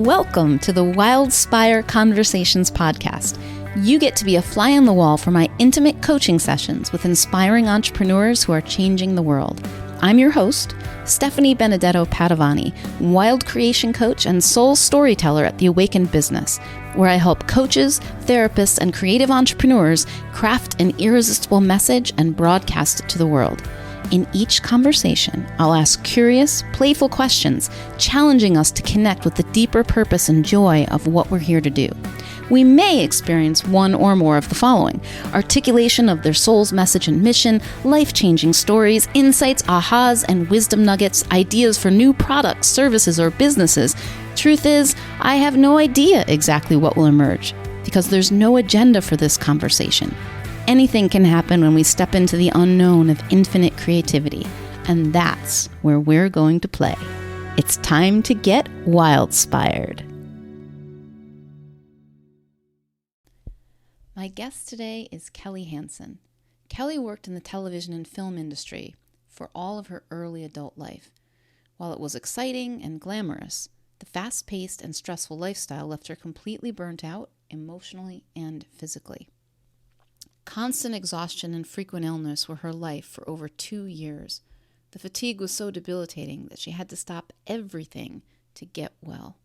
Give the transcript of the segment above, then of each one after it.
Welcome to the Wildspire Conversations podcast. You get to be a fly on the wall for my intimate coaching sessions with inspiring entrepreneurs who are changing the world. I'm your host, Stephanie Benedetto Padovani, wild creation coach and soul storyteller at The Awakened Business, where I help coaches, therapists, and creative entrepreneurs craft an irresistible message and broadcast it to the world. In each conversation, I'll ask curious, playful questions, challenging us to connect with the deeper purpose and joy of what we're here to do. We may experience one or more of the following: articulation of their soul's message and mission, life-changing stories, insights, ahas, and wisdom nuggets, ideas for new products, services, or businesses. Truth is, I have no idea exactly what will emerge, because there's no agenda for this conversation. Anything can happen when we step into the unknown of infinite creativity, and that's where we're going to play. It's time to get wild-spired. My guest today is Kellie Hansen. Kellie worked in the television and film industry for all of her early adult life. While it was exciting and glamorous, the fast-paced and stressful lifestyle left her completely burnt out emotionally and physically. Constant exhaustion and frequent illness were her life for over 2 years. The fatigue was so debilitating that she had to stop everything to get well.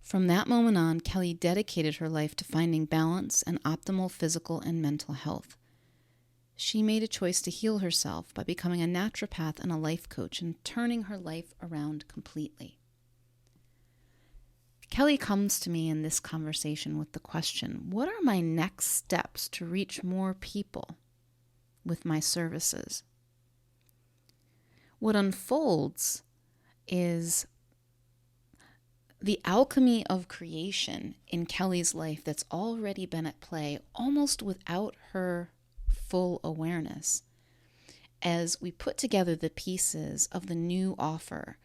From that moment on, Kellie dedicated her life to finding balance and optimal physical and mental health. She made a choice to heal herself by becoming a naturopath and a life coach and turning her life around completely. Kellie comes to me in this conversation with the question, what are my next steps to reach more people with my services? What unfolds is the alchemy of creation in Kellie's life that's already been at play almost without her full awareness. As we put together the pieces of the new offer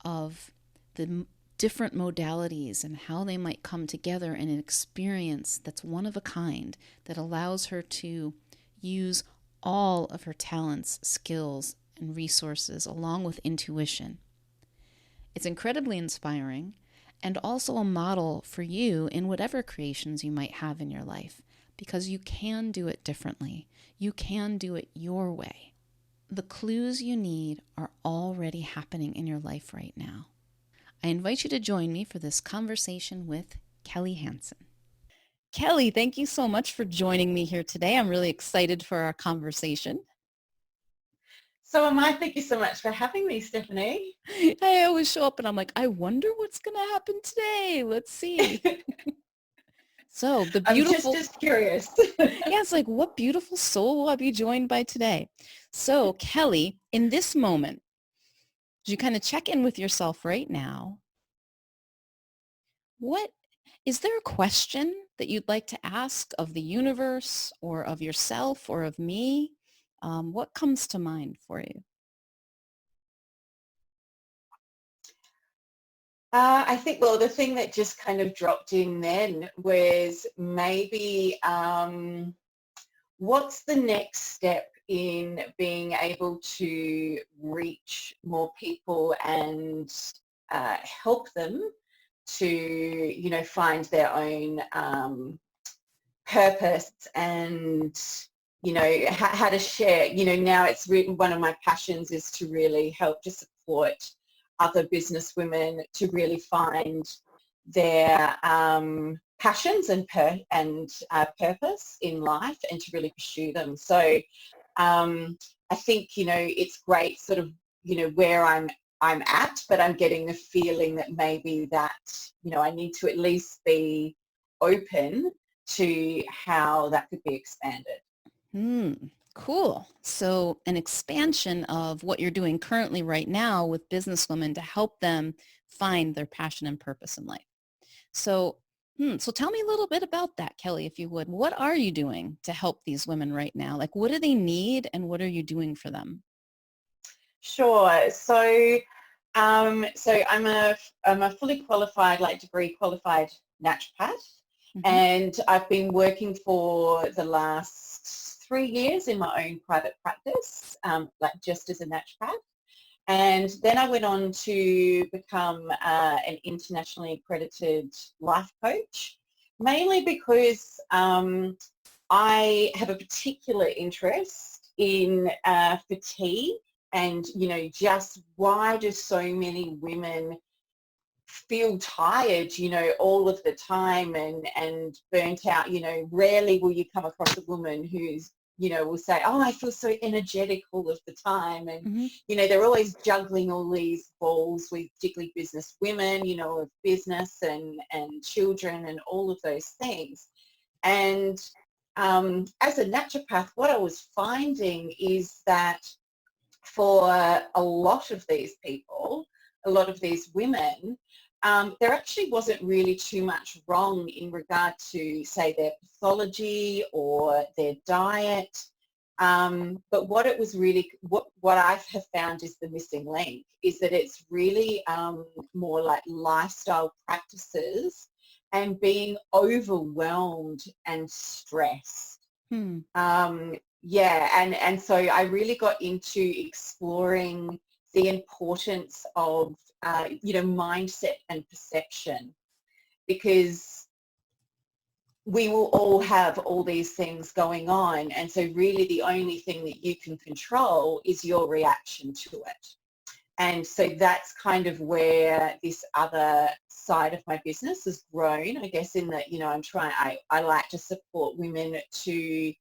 of the different modalities and how they might come together in an experience that's one of a kind that allows her to use all of her talents, skills, and resources along with intuition. It's incredibly inspiring and also a model for you in whatever creations you might have in your life, because you can do it differently. You can do it your way. The clues you need are already happening in your life right now. I invite you to join me for this conversation with Kellie Hansen. Kellie, thank you so much for joining me here today. I'm really excited for our conversation. So am I. Thank you so much for having me, Stephanie. I always show up and I'm like, I wonder what's going to happen today. Let's see. So the beautiful... I'm just as curious. Yeah, it's like, what beautiful soul will I be joined by today? So Kellie, in this moment, as you kind of check in with yourself right now, what is there a question that you'd like to ask of the universe or of yourself or of me? What comes to mind for you? I think, well, the thing that just kind of dropped in then was maybe what's the next step in being able to reach more people and help them to, find their own purpose and, how to share. Now it's really one of my passions is to really help to support other business women to really find their passions and purpose in life and to really pursue them. So I think, it's great sort of, where I'm at, but I'm getting the feeling that maybe that, I need to at least be open to how that could be expanded. Cool. So an expansion of what you're doing currently right now with businesswomen to help them find their passion and purpose in life. So tell me a little bit about that, Kellie, if you would. What are you doing to help these women right now? Like, what do they need and what are you doing for them? Sure. So I'm a fully qualified, degree qualified naturopath, and I've been working for the last 3 years in my own private practice, just as a naturopath. And then I went on to become an internationally accredited life coach, mainly because I have a particular interest in fatigue and, just why do so many women feel tired, all of the time and burnt out. Rarely will you come across a woman who's, will say, oh, I feel so energetic all of the time. And, they're always juggling all these balls with particularly business women, of business and children and all of those things. And as a naturopath, what I was finding is that for a lot of these people, a lot of these women, there actually wasn't really too much wrong in regard to, say, their pathology or their diet. But what it was really, what I have found is the missing link is that it's really more like lifestyle practices and being overwhelmed and stressed. Yeah, and so I really got into exploring the importance of, mindset and perception, because we will all have all these things going on. And so really the only thing that you can control is your reaction to it. And so that's kind of where this other side of my business has grown, I guess, in that, I like to support women to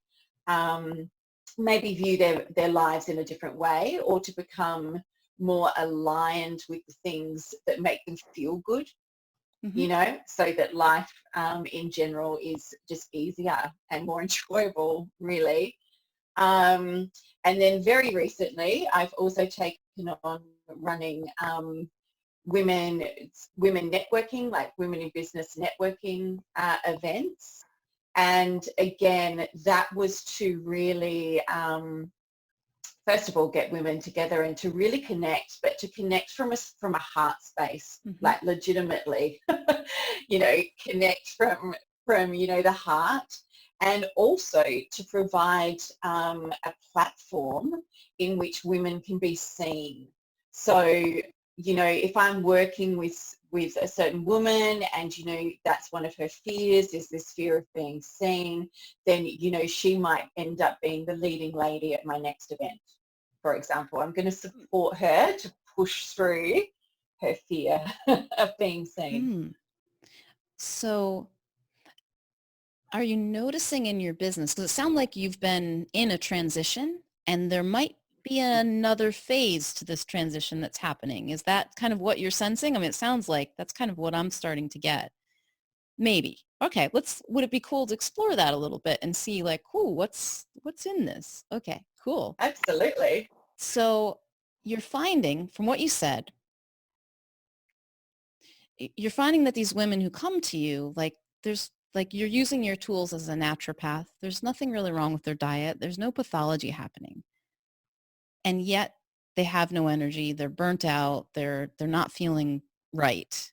maybe view their lives in a different way, or to become more aligned with the things that make them feel good, so that life in general is just easier and more enjoyable, really. And then very recently, I've also taken on running women networking, like women in business networking events. And again, that was to really, first of all, get women together and to really connect, but to connect from a heart space, like legitimately, connect from the heart, and also to provide a platform in which women can be seen. So, if I'm working with a certain woman and, that's one of her fears, is this fear of being seen, then, she might end up being the leading lady at my next event, for example. I'm going to support her to push through her fear of being seen. So are you noticing in your business, because it sounds like you've been in a transition and there might be another phase to this transition that's happening. Is that kind of what you're sensing? I mean, it sounds like that's kind of what I'm starting to get. Maybe. Okay, would it be cool to explore that a little bit and see like, what's in this? Okay, cool. Absolutely. So you're finding, from what you said, you're finding that these women who come to you, you're using your tools as a naturopath. There's nothing really wrong with their diet. There's no pathology happening. And yet they have no energy. They're burnt out. They're not feeling right.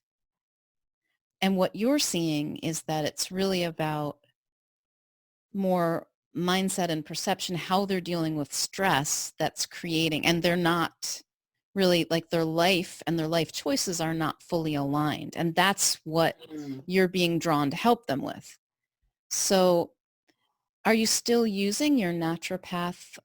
And what you're seeing is that it's really about more mindset and perception, how they're dealing with stress that's creating, and they're not really, like, their life and their life choices are not fully aligned. And that's what you're being drawn to help them with. So are you still using your naturopath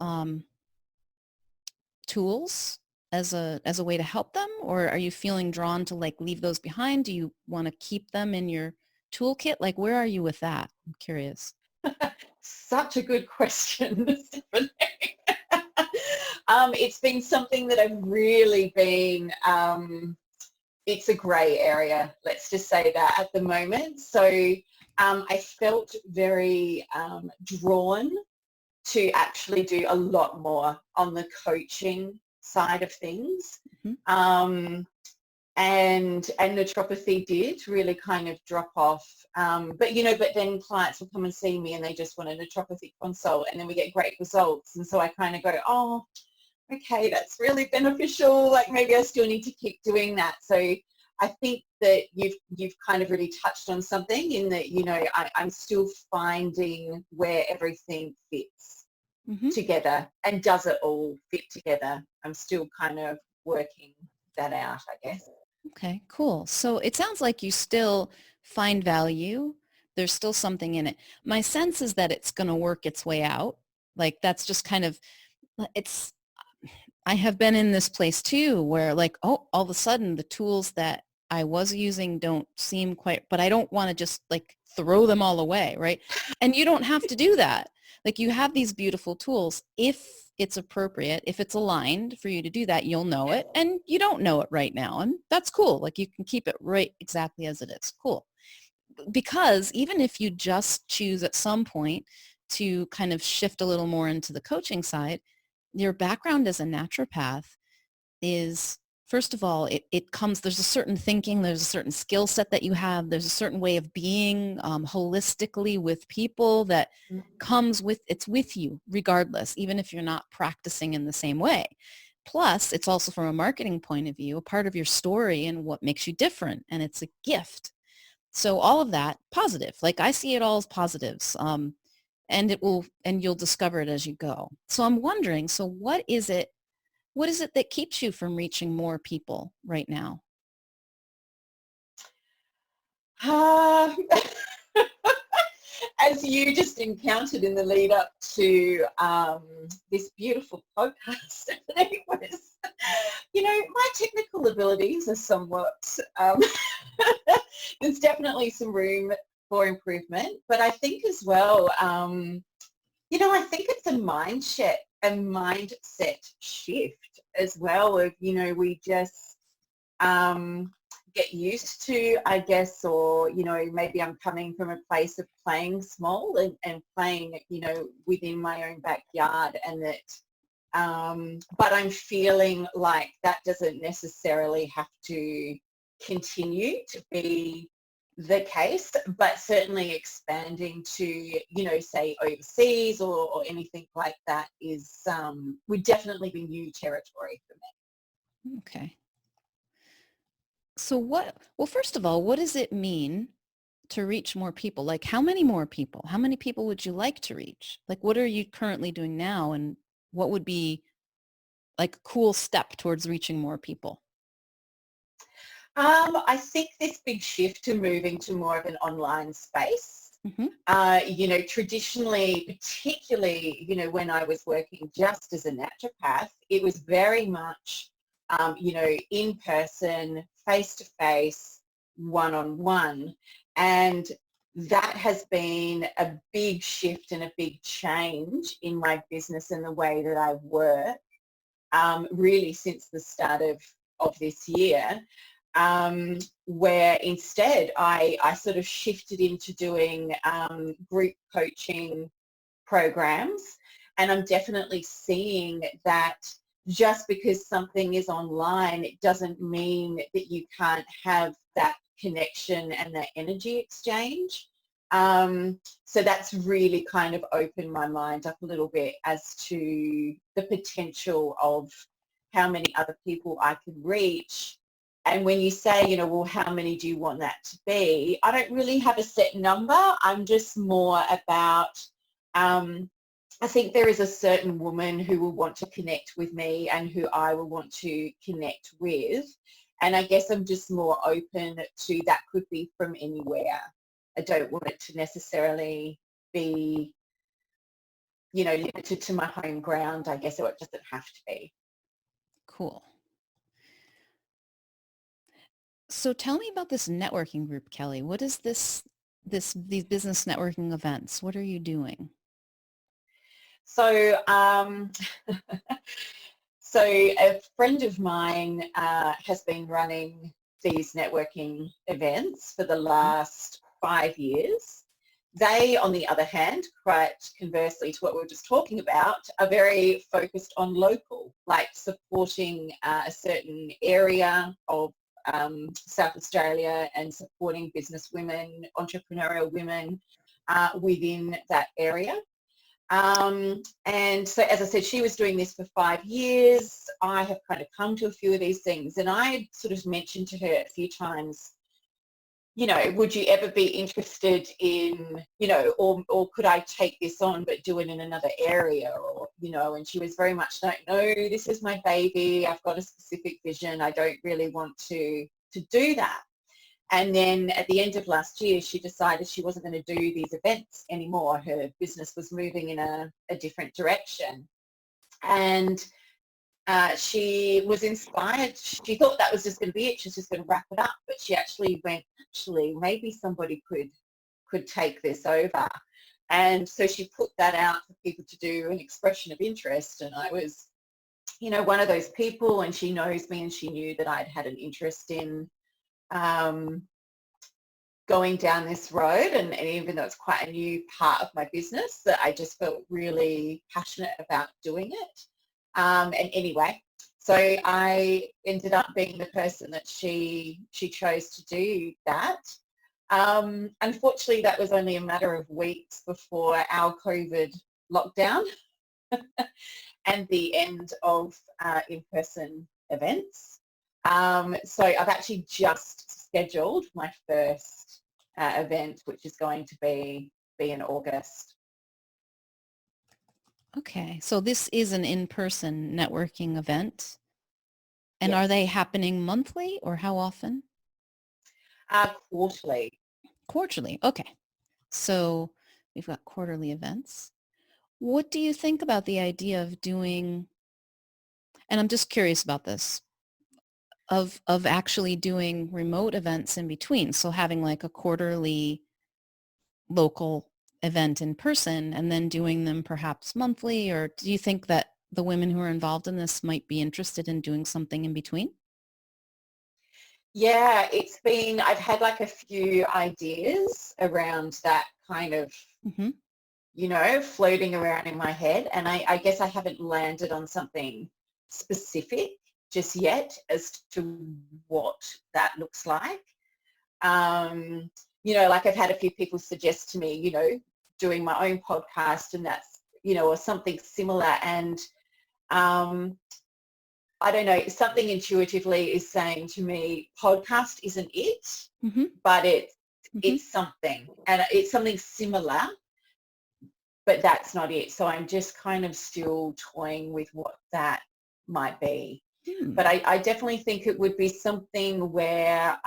tools as a way to help them, or are you feeling drawn to like leave those behind? Do you want to keep them in your toolkit? Like, where are you with that? I'm curious. Such a good question, Stephanie. It's been something that I've really been, it's a grey area, let's just say that at the moment. So I felt very drawn to actually do a lot more on the coaching side of things. And naturopathy did really kind of drop off. But then clients will come and see me and they just want a naturopathy consult, and then we get great results. And so I kind of go, oh, okay, that's really beneficial. Like, maybe I still need to keep doing that. So I think that you've kind of really touched on something in that, I'm still finding where everything fits together, and does it all fit together. I'm still kind of working that out, I guess. Okay, cool. So it sounds like you still find value. There's still something in it. My sense is that it's going to work its way out. Like that's just kind of, it's, I have been in this place too where like, oh, all of a sudden the tools that I was using don't seem quite, but I don't want to just like throw them all away, right? And you don't have to do that. Like you have these beautiful tools. If it's appropriate, if it's aligned for you to do that, you'll know it. And you don't know it right now. And that's cool. Like you can keep it right exactly as it is. Cool. Because even if you just choose at some point to kind of shift a little more into the coaching side, your background as a naturopath is, first of all, it comes, there's a certain thinking, there's a certain skill set that you have, there's a certain way of being holistically with people that comes with, it's with you regardless, even if you're not practicing in the same way. Plus, it's also from a marketing point of view, a part of your story and what makes you different, and it's a gift. So all of that, positive. Like I see it all as positives. And it will, and you'll discover it as you go. So I'm wondering, so what is it that keeps you from reaching more people right now? As you just encountered in the lead up to this beautiful podcast, it was, my technical abilities are somewhat, there's definitely some room for improvement, but I think as well, I think it's a mindset shift as well of, we just get used to, I guess, or, maybe I'm coming from a place of playing small and playing, within my own backyard, and that, but I'm feeling like that doesn't necessarily have to continue to be the case, but certainly expanding to, say overseas or anything like that is, would definitely be new territory for me. Okay. So well, first of all, what does it mean to reach more people? Like how many more people? How many people would you like to reach? Like what are you currently doing now, and what would be like a cool step towards reaching more people? I think this big shift to moving to more of an online space, traditionally, particularly, when I was working just as a naturopath, it was very much, in person, face-to-face, one-on-one. And that has been a big shift and a big change in my business and the way that I work, really since the start of this year. Where instead I sort of shifted into doing group coaching programs, and I'm definitely seeing that just because something is online, it doesn't mean that you can't have that connection and that energy exchange. So that's really kind of opened my mind up a little bit as to the potential of how many other people I could reach. And when you say, well, how many do you want that to be? I don't really have a set number. I'm just more about, I think there is a certain woman who will want to connect with me and who I will want to connect with. And I guess I'm just more open to that could be from anywhere. I don't want it to necessarily be, limited to my home ground, I guess, or it doesn't have to be. Cool. So tell me about this networking group, Kellie. What is these business networking events? What are you doing? So, so a friend of mine has been running these networking events for the last 5 years. They, on the other hand, quite conversely to what we were just talking about, are very focused on local, like supporting a certain area of South Australia and supporting business women, entrepreneurial women within that area. And so, as I said, she was doing this for 5 years. I have kind of come to a few of these things, and I sort of mentioned to her a few times, would you ever be interested in, or could I take this on but do it in another area, or, and she was very much like, no, this is my baby. I've got a specific vision. I don't really want to do that. And then at the end of last year, she decided she wasn't going to do these events anymore. Her business was moving in a different direction. And she was inspired. She thought that was just going to be it. She was just going to wrap it up. But she actually went, maybe somebody could take this over. And so she put that out for people to do an expression of interest. And I was, one of those people, and she knows me, and she knew that I'd had an interest in going down this road. And even though it's quite a new part of my business, that I just felt really passionate about doing it. And anyway, so I ended up being the person that she chose to do that. Unfortunately, that was only a matter of weeks before our COVID lockdown and the end of in-person events. So I've actually just scheduled my first event, which is going to be in August. Okay, so this is an in-person networking event. And Yes. are they happening monthly or how often? Quarterly. Quarterly, okay. So we've got quarterly events. What do you think about the idea of doing, and I'm just curious about this, of actually doing remote events in between? So having like a quarterly local event in person and then doing them perhaps monthly, or do you think that the women who are involved in this might be interested in doing something in between? Yeah, I've had like a few ideas around that kind of, Mm-hmm. floating around in my head. And I guess I haven't landed on something specific just yet as to what that looks like. Like I've had a few people suggest to me, doing my own podcast, and that's, or something similar. And I don't know, something intuitively is saying to me, podcast isn't it, Mm-hmm. but Mm-hmm. it's something, and it's something similar, but that's not it. So I'm just kind of still toying with what that might be. But I definitely think it would be something where,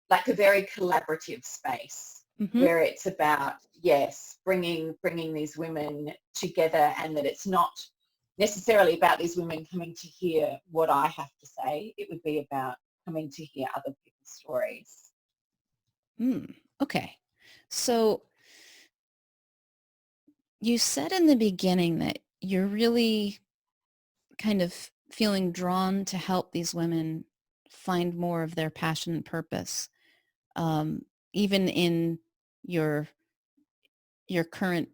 like a very collaborative space, Mm-hmm. where it's about, yes, bringing these women together, and that it's not necessarily about these women coming to hear what I have to say. It would be about coming to hear other people's stories. Okay. So you said in the beginning that you're really kind of feeling drawn to help these women find more of their passion and purpose. Even in your current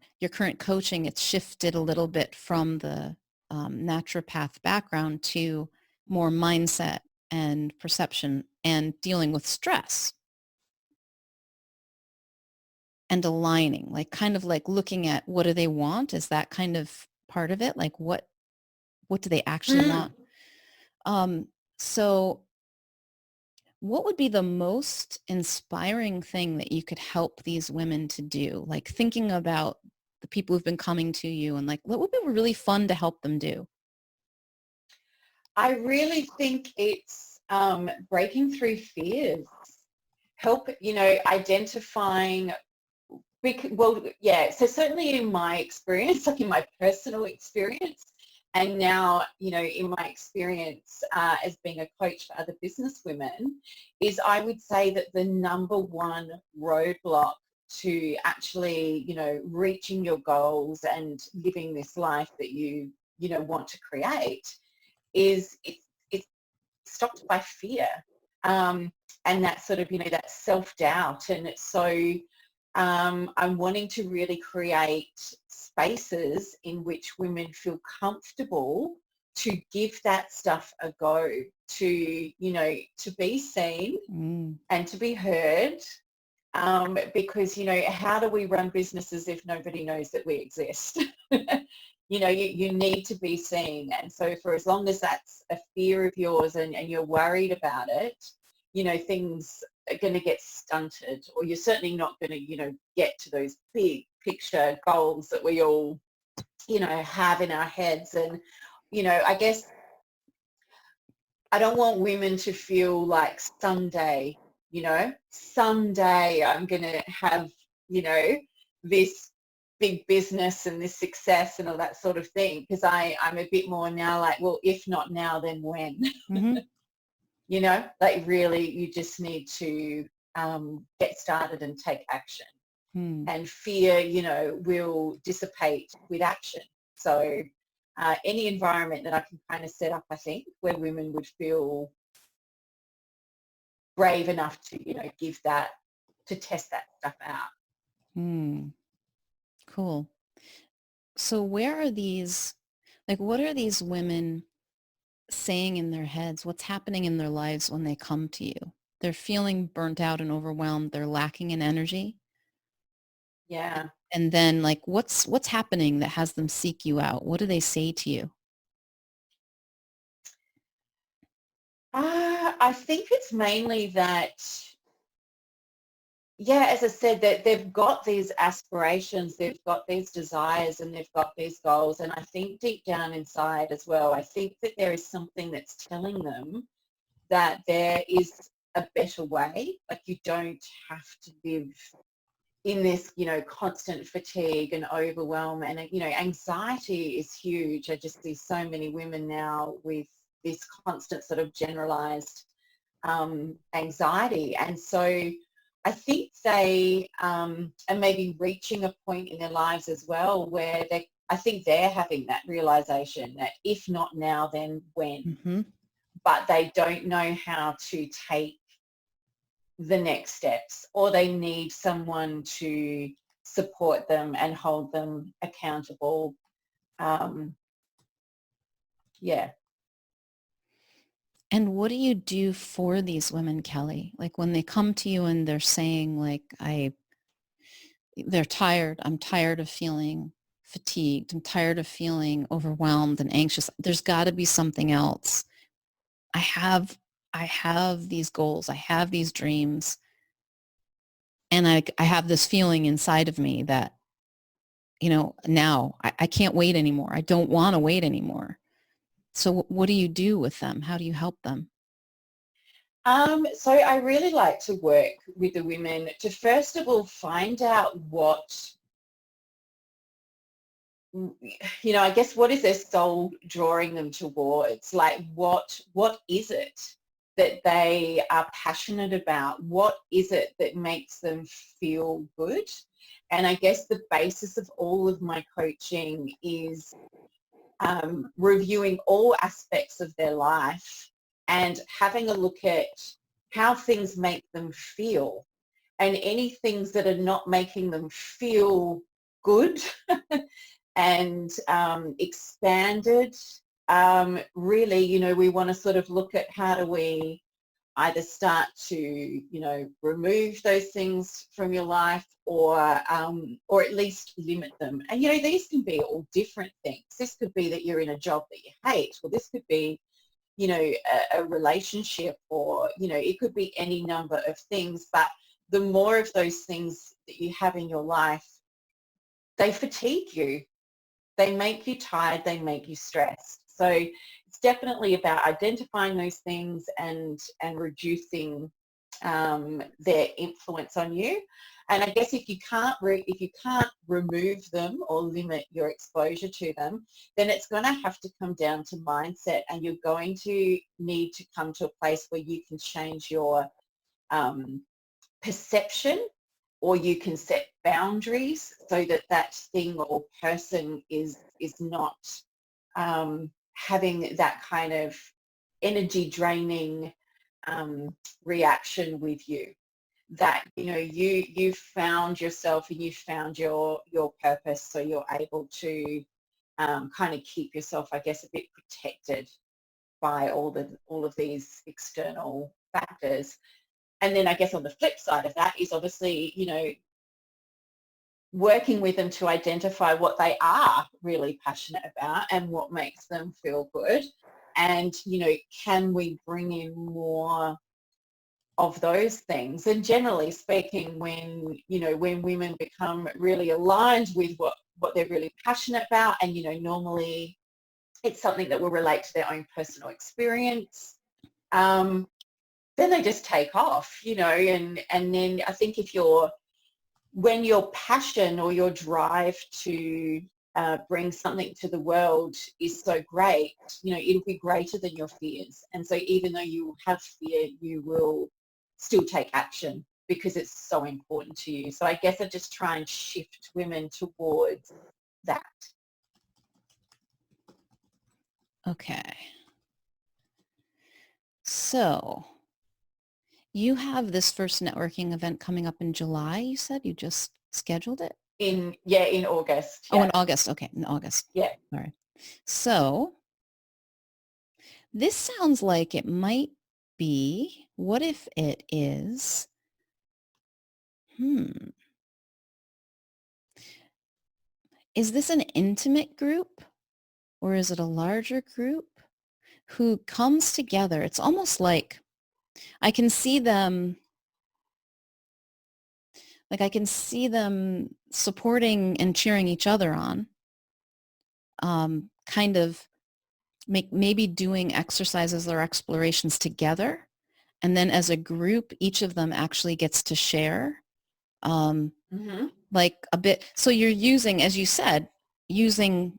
coaching, it's shifted a little bit from the naturopath background to more mindset and perception and dealing with stress and aligning, like kind of like looking at what do they want? Is that kind of part of it? Like what do they actually want? So what would be the most inspiring thing that you could help these women to do? Like thinking about the people who've been coming to you and like, what would be really fun to help them do? I really think it's breaking through fears, identifying, so certainly in my experience, like in my personal experience, and now, in my experience as being a coach for other business women, is I would say that the number one roadblock to actually, reaching your goals and living this life that you want to create is it's stopped by fear. And that sort of, that self-doubt. And so I'm wanting to really create spaces in which women feel comfortable to give that stuff a go, to, to be seen and to be heard. Because, how do we run businesses if nobody knows that we exist? You need to be seen. And so for as long as that's a fear of yours and you're worried about it, things are going to get stunted, or you're certainly not going to, get to those big picture goals that we all have in our heads. And, I guess I don't want women to feel like someday I'm going to have, this big business and this success and all that sort of thing. Because I'm a bit more now like, well, if not now, then when? Mm-hmm. Like really you just need to get started and take action. And fear, will dissipate with action. So any environment that I can kind of set up, I think, where women would feel brave enough to, give that, to test that stuff out. Cool. So where are these, like, what are these women saying in their heads? What's happening in their lives when they come to you? They're feeling burnt out and overwhelmed. They're lacking in energy. Yeah. And then like, what's happening that has them seek you out? What do they say to you? I think it's mainly that, as I said, that they've got these aspirations, they've got these desires, and they've got these goals. And I think deep down inside as well, I think that there is something that's telling them that there is a better way. Like you don't have to live in this, constant fatigue and overwhelm. And, anxiety is huge. I just see so many women now with this constant sort of generalized anxiety. And so I think they are maybe reaching a point in their lives as well where I think they're having that realization that if not now, then when? Mm-hmm. But they don't know how to take the next steps, or they need someone to support them and hold them accountable. Yeah. And what do you do for these women, Kellie? Like when they come to you and they're saying like, they're tired. I'm tired of feeling fatigued. I'm tired of feeling overwhelmed and anxious. There's got to be something else. I have these goals. I have these dreams. And I have this feeling inside of me that, now I can't wait anymore. I don't want to wait anymore. So what do you do with them? How do you help them? So I really like to work with the women to first of all find out what, I guess what is their soul drawing them towards? Like what is it that they are passionate about? What is it that makes them feel good? And I guess the basis of all of my coaching is reviewing all aspects of their life and having a look at how things make them feel, and any things that are not making them feel good and expanded. Really, we want to sort of look at how do we either start to, remove those things from your life, or at least limit them. And, these can be all different things. This could be that you're in a job that you hate, or this could be, a relationship, or, it could be any number of things. But the more of those things that you have in your life, they fatigue you. They make you tired. They make you stressed. So it's definitely about identifying those things and reducing their influence on you. And I guess if you can't remove them or limit your exposure to them, then it's going to have to come down to mindset, and you're going to need to come to a place where you can change your perception, or you can set boundaries so that thing or person is not having that kind of energy draining reaction with you. That you've found yourself and you've found your purpose, so you're able to kind of keep yourself, I guess, a bit protected by all of these external factors. And then I guess on the flip side of that is obviously, working with them to identify what they are really passionate about and what makes them feel good. And, can we bring in more of those things? And generally speaking, when women become really aligned with what they're really passionate about, and normally it's something that will relate to their own personal experience. Then they just take off, and then I think when your passion or your drive to bring something to the world is so great, it'll be greater than your fears. And so even though you have fear, you will still take action because it's so important to you. So I guess I just try and shift women towards that. Okay. So you have this first networking event coming up in July, you said? You just scheduled it? In August. Yeah. Oh, in August. Okay, in August. Yeah. All right. So this sounds like it might be, what if it is, is this an intimate group or is it a larger group who comes together? It's almost like I can see them supporting and cheering each other on, kind of maybe doing exercises or explorations together. And then as a group, each of them actually gets to share like a bit. So you're using, as you said, using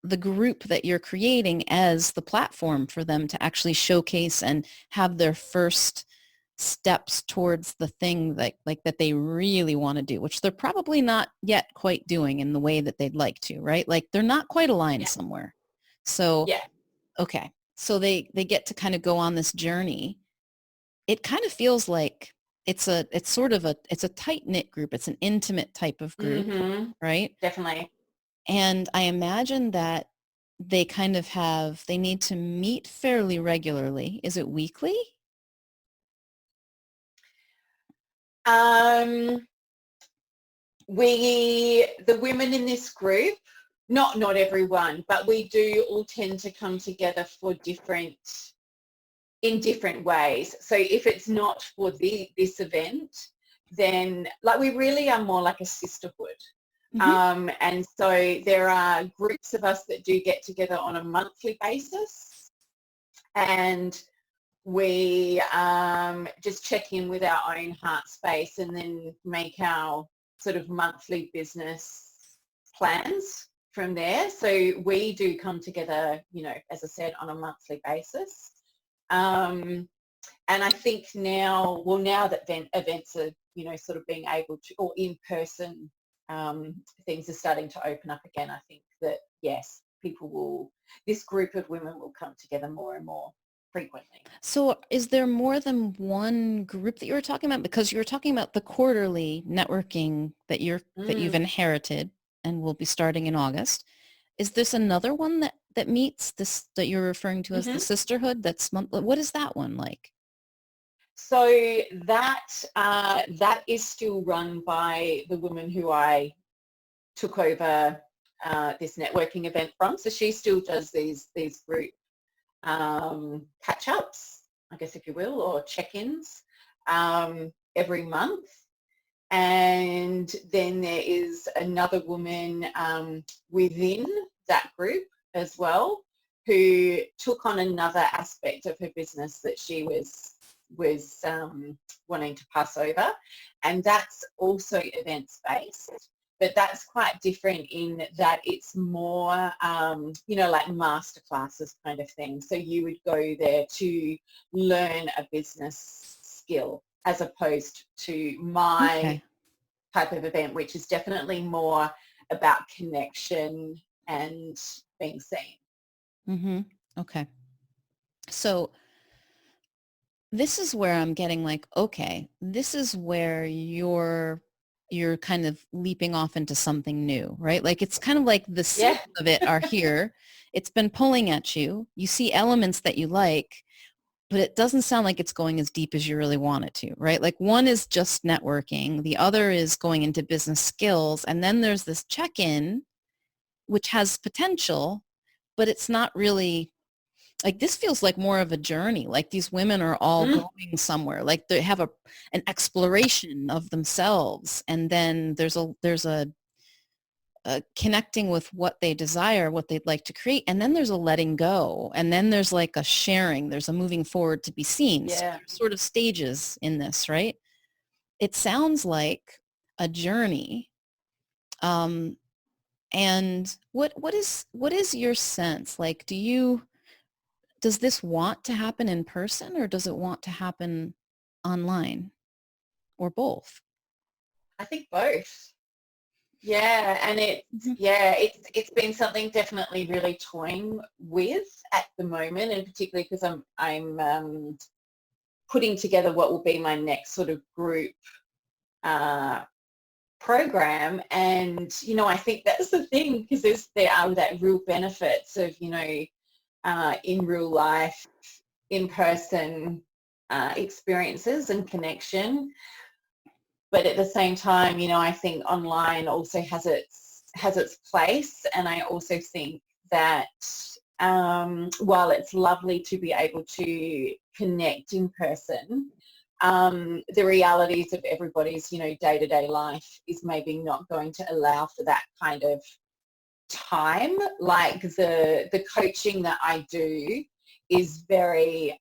the group that you're creating as the platform for them to actually showcase and have their first steps towards the thing that they really want to do, which they're probably not yet quite doing in the way that they'd like to, right? Like they're not quite aligned somewhere. So, okay. So they get to kind of go on this journey. It kind of feels like it's a tight-knit group. It's an intimate type of group, right? Definitely. And I imagine that they kind of they need to meet fairly regularly. Is it weekly? The women in this group, not everyone, but we do all tend to come together for in different ways. So if it's not for this event, then we really are more like a sisterhood. And so there are groups of us that do get together on a monthly basis, and we just check in with our own heart space and then make our sort of monthly business plans from there. So we do come together, as I said, on a monthly basis. And I think now that events are, sort of being able to, or in person, things are starting to open up again, I think that, yes, this group of women will come together more and more frequently. So is there more than one group that you were talking about? Because you were talking about the quarterly networking that you've inherited and will be starting in August. Is this another one that meets this, that you're referring to as the sisterhood that's monthly? What is that one like? So that is still run by the woman who I took over this networking event from. So she still does these group catch-ups, I guess, if you will, or check-ins every month. And then there is another woman within that group as well who took on another aspect of her business that she was wanting to pass over, and that's also events-based. But that's quite different in that it's more, like master classes kind of thing. So you would go there to learn a business skill as opposed to my type of event, which is definitely more about connection and being seen. Okay. So this is where I'm getting like, okay, this is where you're kind of leaping off into something new, right? Like it's kind of like the seeds of it are here. It's been pulling at you. You see elements that you like, but it doesn't sound like it's going as deep as you really want it to, right? Like one is just networking. The other is going into business skills. And then there's this check-in, which has potential, but it's not really, like this feels like more of a journey. Like these women are all going somewhere. Like they have an exploration of themselves, and then there's a connecting with what they desire, what they'd like to create. And then there's a letting go. And then there's like a sharing. There's a moving forward to be seen. So Yeah. there's sort of stages in this, right? It sounds like a journey. And what is your sense? Like, does this want to happen in person, or does it want to happen online, or both? I think both. Yeah, and Mhm. it's been something definitely really toying with at the moment, and particularly because I'm putting together what will be my next sort of group uh, program. And I think that's the thing, because there are that real benefits of in real life, in person experiences and connection. But at the same time, I think online also has its place, and I also think that while it's lovely to be able to connect in person, the realities of everybody's day-to-day life is maybe not going to allow for that kind of time. Like the coaching that I do is very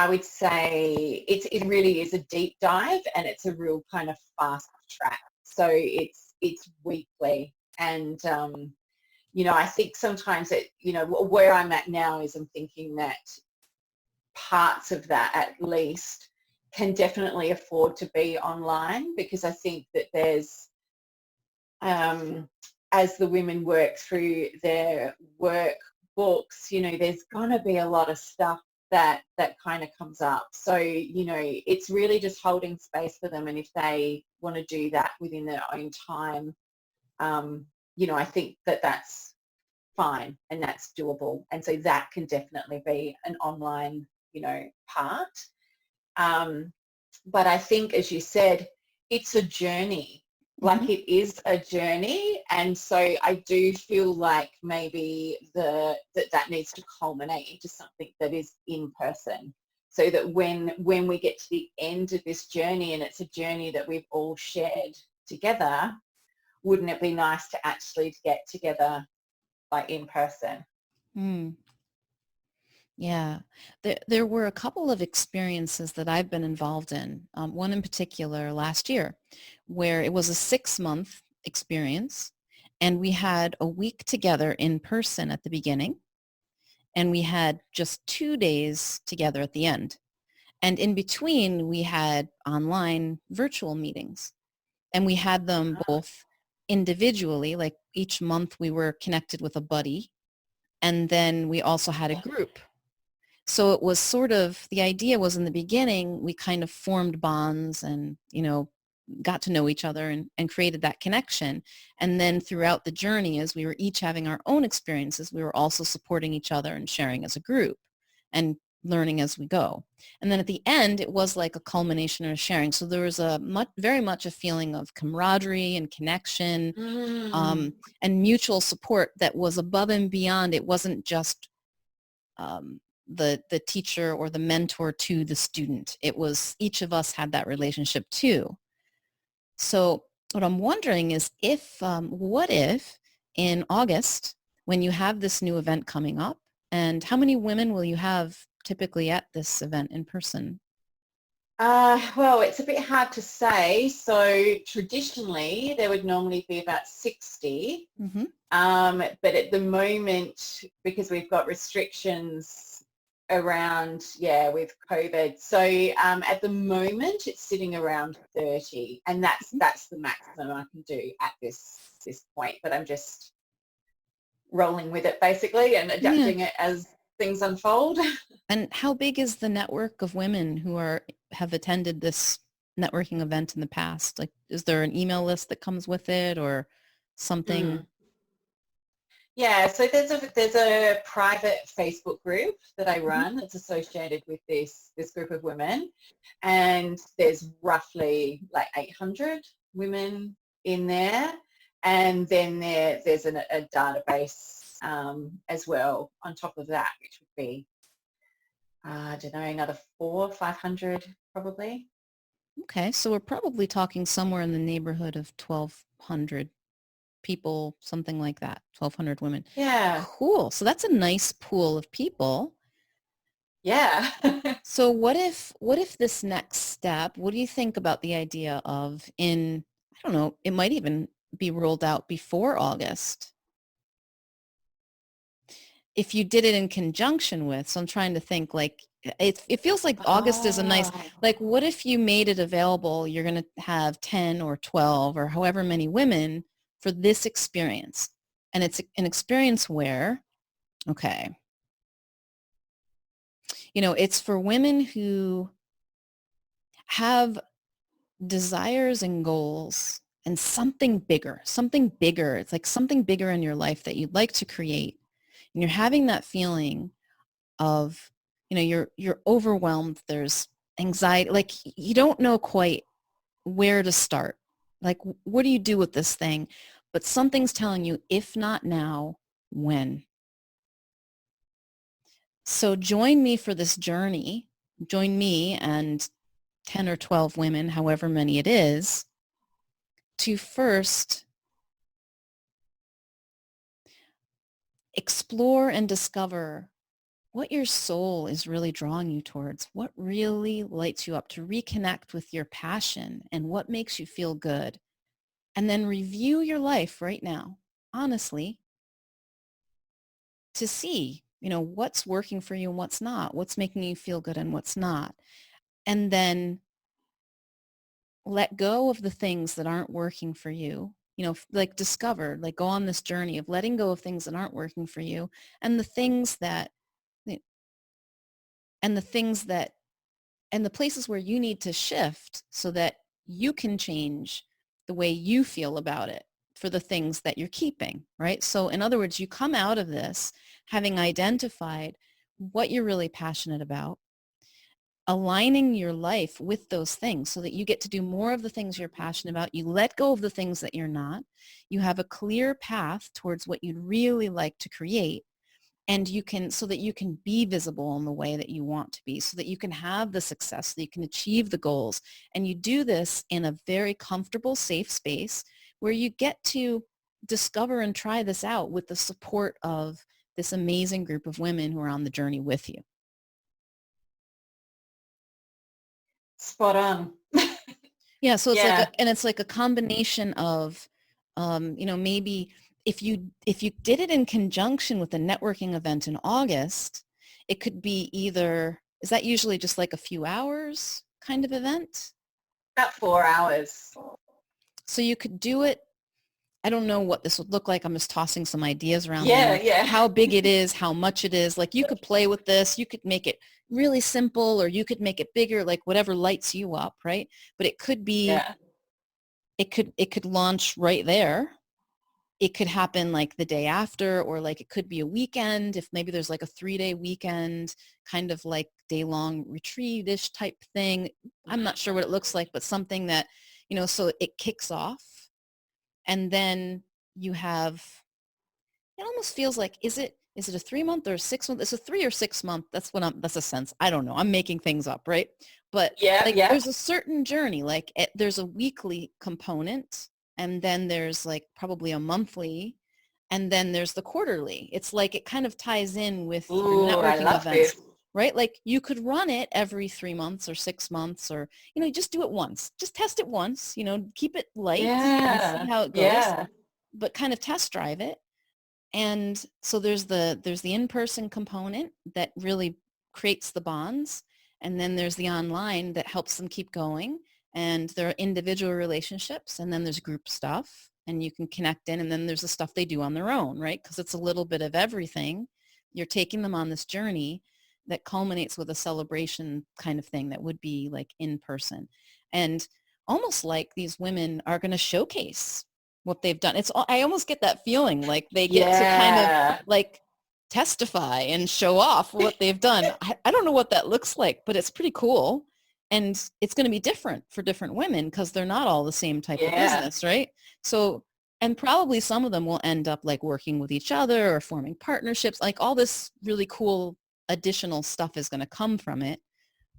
I would say it really is a deep dive, and it's a real kind of fast track. So it's weekly, and I think sometimes where I'm at now is I'm thinking that parts of that at least can definitely afford to be online, because I think that there's as the women work through their workbooks, there's going to be a lot of stuff that kind of comes up. So, it's really just holding space for them. And if they want to do that within their own time, I think that that's fine and that's doable. And so that can definitely be an online, part. But I think, as you said, it's a journey. Mhm. Like, it is a journey, and so I do feel like maybe that needs to culminate into something that is in person, so that when we get to the end of this journey, and it's a journey that we've all shared together, wouldn't it be nice to actually get together, like, in person? Mm. Yeah, there were a couple of experiences that I've been involved in. One in particular last year, where it was a 6-month experience, and we had a week together in person at the beginning, and we had just 2 days together at the end. And in between, we had online virtual meetings, and we had them both individually, like each month we were connected with a buddy, and then we also had a group. So it was sort of, the idea was in the beginning, we kind of formed bonds and, got to know each other and created that connection. And then throughout the journey, as we were each having our own experiences, we were also supporting each other and sharing as a group and learning as we go. And then at the end, it was like a culmination or a sharing. So there was very much a feeling of camaraderie and connection, Mm. and mutual support that was above and beyond. It wasn't just um, the teacher or the mentor to the student. It was, each of us had that relationship too. So what I'm wondering is, what if in August, when you have this new event coming up, and how many women will you have typically at this event in person? Well, it's a bit hard to say. So traditionally, there would normally be about 60. Mm-hmm. But at the moment, because we've got restrictions around, with COVID, so at the moment it's sitting around 30, and that's the maximum I can do at this point. But I'm just rolling with it basically and Yeah. adapting it as things unfold. And how big is the network of women who have attended this networking event in the past? Like, is there an email list that comes with it, or something? Mm. Yeah, so there's a private Facebook group that I Mhm. run that's associated with this group of women, and there's roughly like 800 women in there, and then there's a database as well on top of that, which would be I don't know, another 400-500 probably. Okay, so we're probably talking somewhere in the neighborhood of 1,200. people, something like that, 1,200 women. Yeah. Cool. So that's a nice pool of people. Yeah. So what if this next step, what do you think about the idea of I don't know, it might even be rolled out before August. If you did it in conjunction with, so I'm trying to think, like, it feels like August is a nice, like, what if you made it available, you're going to have 10 or 12 or however many women for this experience. And it's an experience where, okay, it's for women who have desires and goals and something bigger. It's like something bigger in your life that you'd like to create. And you're having that feeling of, you're overwhelmed. There's anxiety, like you don't know quite where to start. Like, what do you do with this thing? But something's telling you, if not now, when? So join me for this journey. Join me and 10 or 12 women, however many it is, to first explore and discover what your soul is really drawing you towards, what really lights you up, to reconnect with your passion and what makes you feel good. And then review your life right now, honestly, to see, what's working for you and what's not, what's making you feel good and what's not. And then let go of the things that aren't working for you, like discover, like go on this journey of letting go of things that aren't working for you, and the things that, and the things that, and the places where you need to shift so that you can change the way you feel about it for the things that you're keeping, right? So in other words, you come out of this having identified what you're really passionate about, aligning your life with those things so that you get to do more of the things you're passionate about. You let go of the things that you're not. You have a clear path towards what you'd really like to create. And so that you can be visible in the way that you want to be, so that you can have the success, so that you can achieve the goals. And you do this in a very comfortable, safe space where you get to discover and try this out with the support of this amazing group of women who are on the journey with you. Spot on. Yeah, so it's like a combination of, maybe if you did it in conjunction with a networking event in August, it could be either, is that usually just like a few hours kind of event? About 4 hours. So you could do it. I don't know what this would look like. I'm just tossing some ideas around Yeah, there. yeah. How big it is, how much it is. Like you could play with this. You could make it really simple, or you could make it bigger, like whatever lights you up, right? But it could be, it could launch right there. It could happen like the day after, or like it could be a weekend, if maybe there's like a 3-day weekend, kind of like day-long retreat-ish type thing. I'm not sure what it looks like, but something that, so it kicks off. And then you have, it almost feels like, is it a 3-month or a 6-month? It's a 3 or 6 month. That's a sense. I don't know. I'm making things up, right? But there's a certain journey, like there's a weekly component, and then there's like probably a monthly, and then there's the quarterly. It's like it kind of ties in with your networking events, right? Like you could run it every 3 months or 6 months, or, just do it once. Just test it once, keep it light and see how it goes, but kind of test drive it. And so there's the in-person component that really creates the bonds. And then there's the online that helps them keep going. And there are individual relationships, and then there's group stuff, and you can connect in. And then there's the stuff they do on their own, right? Because it's a little bit of everything. You're taking them on this journey that culminates with a celebration kind of thing that would be like in person. And almost like these women are going to showcase what they've done. I almost get that feeling like they get to kind of like testify and show off what they've done. I don't know what that looks like, but it's pretty cool. And it's going to be different for different women because they're not all the same type of business, right? So, and probably some of them will end up like working with each other or forming partnerships. Like all this really cool additional stuff is going to come from it.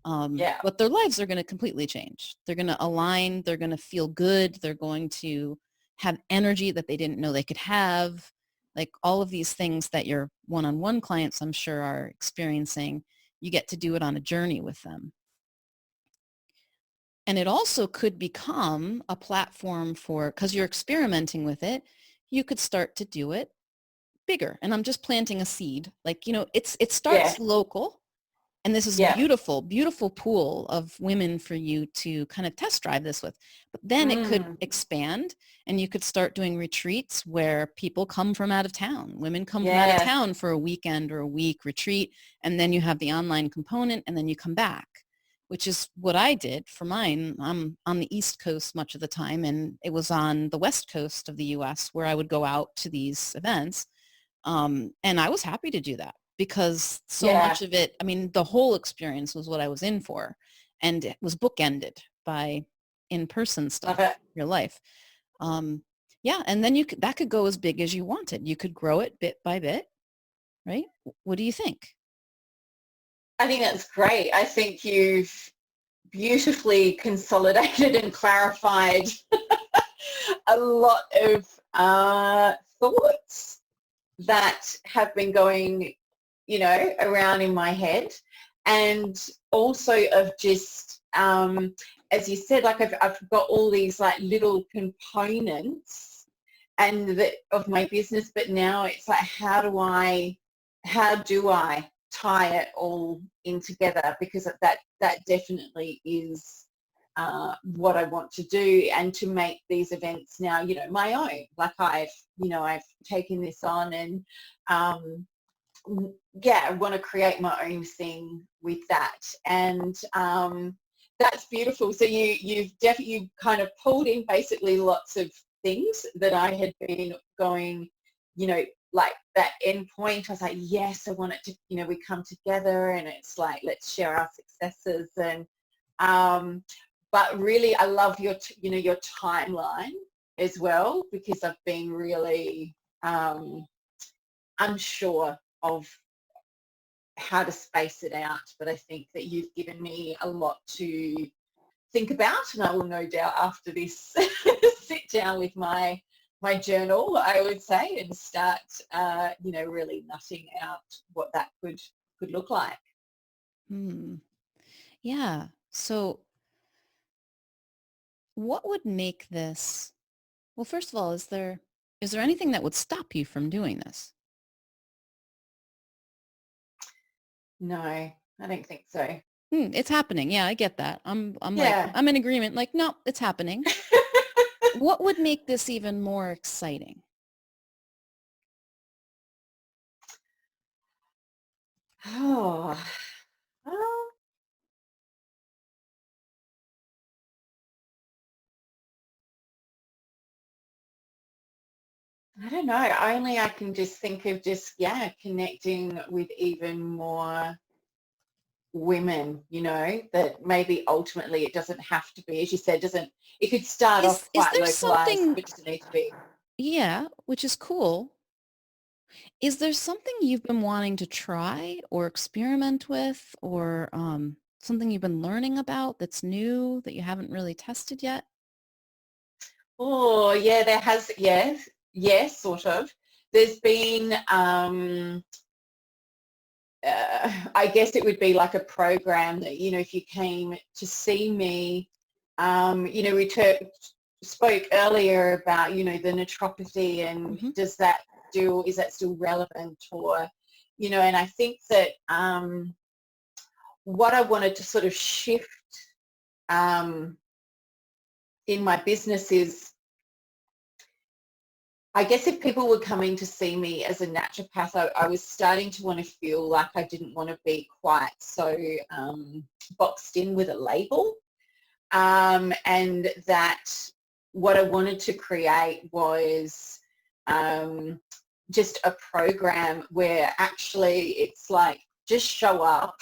But their lives are going to completely change. They're going to align. They're going to feel good. They're going to have energy that they didn't know they could have, like all of these things that your one-on-one clients, I'm sure, are experiencing. You get to do it on a journey with them. And it also could become a platform for, because you're experimenting with it, you could start to do it bigger. And I'm just planting a seed. Like, it Yeah. starts local. And this is Yeah. beautiful, beautiful pool of women for you to kind of test drive this with. But then it could expand, and you could start doing retreats where people come from out of town. Women come from out of Yeah. town for a weekend or a week retreat. And then you have the online component, and then you come back, which is what I did for mine. I'm on the East Coast much of the time, and it was on the West Coast of the US where I would go out to these events. And I was happy to do that because so Yeah. much of it, I mean, the whole experience was what I was in for, and it was bookended by in-person stuff, Love it. real life. Yeah, and then that could go as big as you wanted. You could grow it bit by bit, right? What do you think? I think that's great. I think you've beautifully consolidated and clarified a lot of thoughts that have been going, around in my head, and also of just, as you said, like I've got all these like little components of my business, but now it's like, how do I tie it all in together? Because that definitely is what I want to do, and to make these events now, my own. Like I've taken this on, and I want to create my own thing with that. And that's beautiful. So you've definitely kind of pulled in basically lots of things that I had been going, like that end point. I was like, yes, I want it to, we come together, and it's like, let's share our successes. And but really, I love your timeline as well, because I've been really unsure of how to space it out. But I think that you've given me a lot to think about, and I will no doubt after this sit down with my journal, I would say, and start, really nutting out what that could look like. Yeah. So what would make this, well, first of all, is there anything that would stop you from doing this? No, I don't think so. It's happening. Yeah, I get that. I'm like, Yeah. I'm in agreement. Like, no, it's happening. What would make this even more exciting? Oh, I don't know. Only I can just think of just, connecting with even more women, that maybe ultimately it doesn't have to be, as you said, it could start off Is quite there localized, something, but doesn't need to be. yeah, which is cool. Is there something you've been wanting to try or experiment with, or something you've been learning about that's new that you haven't really tested yet? Oh, yeah, there has, yes, sort of. There's been, I guess it would be like a program that, if you came to see me, we spoke earlier about, the naturopathy, and is that still relevant, or, and I think that what I wanted to sort of shift in my business is, I guess if people were coming to see me as a naturopath, I was starting to want to feel like I didn't want to be quite so boxed in with a label, and that what I wanted to create was just a program where actually it's like, just show up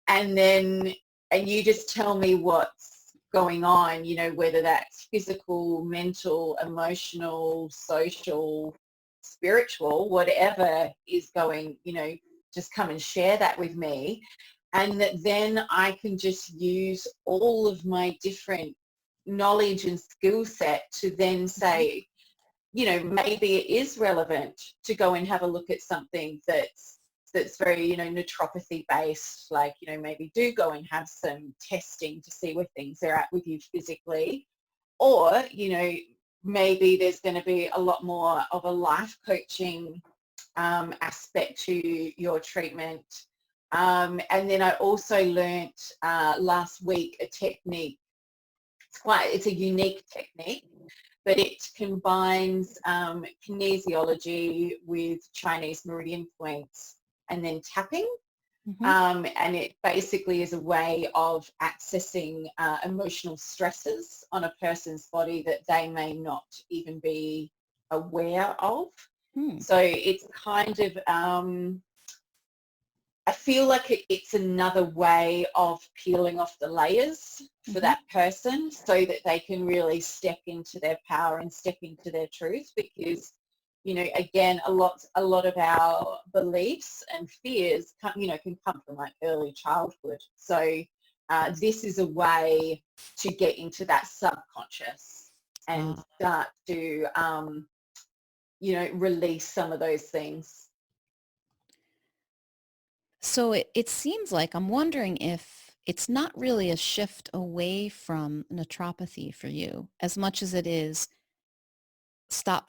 and you just tell me what's going on, whether that's physical, mental, emotional, social, spiritual, whatever is going, just come and share that with me. And then I can just use all of my different knowledge and skill set to then say, you know, maybe it is relevant to go and have a look at something that's very, you know, naturopathy based, like, you know, maybe do go and have some testing to see where things are at with you physically. Or, you know, maybe there's going to be a lot more of a life coaching aspect to your treatment. And then I also learnt last week a technique. It's a unique technique, but it combines kinesiology with Chinese meridian points and then tapping. And it basically is a way of accessing emotional stresses on a person's body that they may not even be aware of. So it's kind of, I feel like it's another way of peeling off the layers for that person so that they can really step into their power and step into their truth, because, you know, again, a lot of our beliefs and fears can come from like early childhood. So this is a way to get into that subconscious and start to, release some of those things. So it seems like, I'm wondering if it's not really a shift away from naturopathy for you as much as it is stop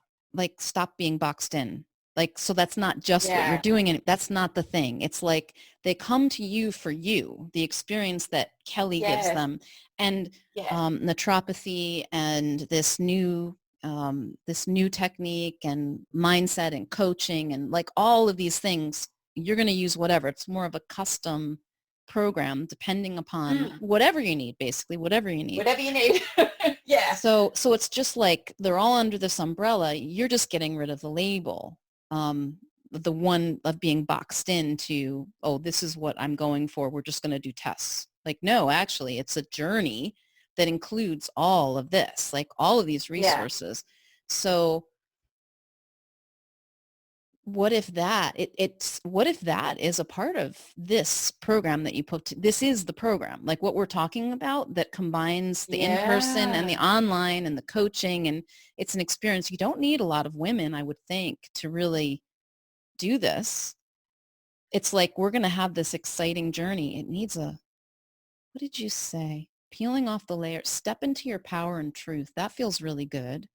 being boxed in. Like, so that's not just what you're doing, and that's not the thing. It's like they come to you for you, the experience that Kellie gives them, and naturopathy and this new technique and mindset and coaching and like all of these things. You're going to use whatever. It's more of a custom program depending upon whatever you need, basically, whatever you need. Yeah. So it's just like they're all under this umbrella. You're just getting rid of the label, the one of being boxed into, oh, this is what I'm going for. We're just going to do tests. Like, no, actually, it's a journey that includes all of this, like all of these resources. So what if that what if that is a part of this program that you put this is the program, like what we're talking about, that combines the in-person and the online and the coaching, and it's an experience. You don't need a lot of women, I would think, to really do this. It's like we're going to have this exciting journey. It needs what did you say? Peeling off the layers, step into your power and truth. That feels really good.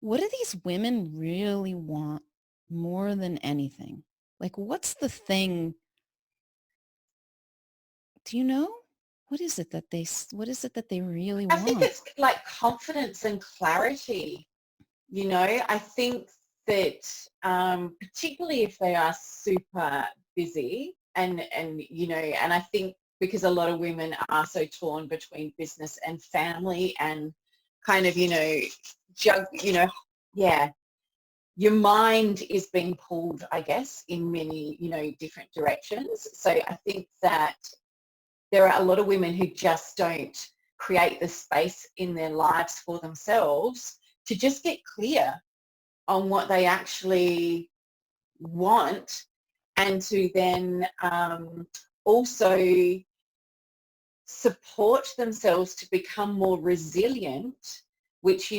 What do these women really want more than anything? Like, what's the thing? Do you know? What is it that they really want? I think it's like confidence and clarity. You know, I think that particularly if they are super busy and I think because a lot of women are so torn between business and family and kind of, your mind is being pulled, I guess, in many, different directions. So I think that there are a lot of women who just don't create the space in their lives for themselves to just get clear on what they actually want, and to then also support themselves to become more resilient, which,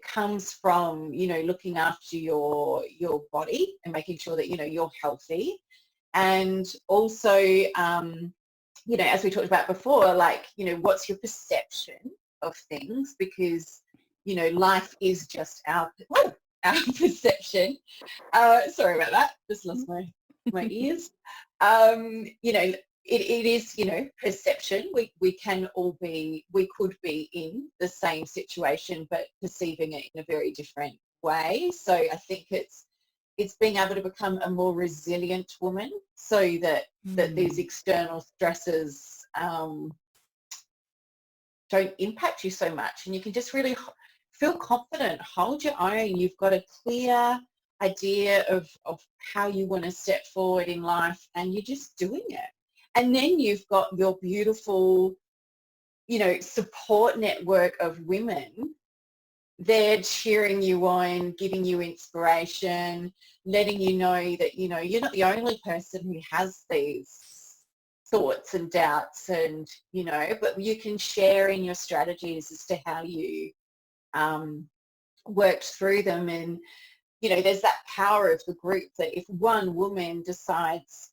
comes from, looking after your body and making sure that, you're healthy. And also, as we talked about before, like, what's your perception of things? Because, life is just our perception. Sorry about that. Just lost my ears. It is, perception. We could be in the same situation, but perceiving it in a very different way. So I think it's being able to become a more resilient woman, so that these external stresses don't impact you so much, and you can just really feel confident, hold your own. You've got a clear idea of how you want to step forward in life, and you're just doing it. And then you've got your beautiful, support network of women. They're cheering you on, giving you inspiration, letting you know that, you're not the only person who has these thoughts and doubts, and but you can share in your strategies as to how you worked through them. And there's that power of the group that if one woman decides,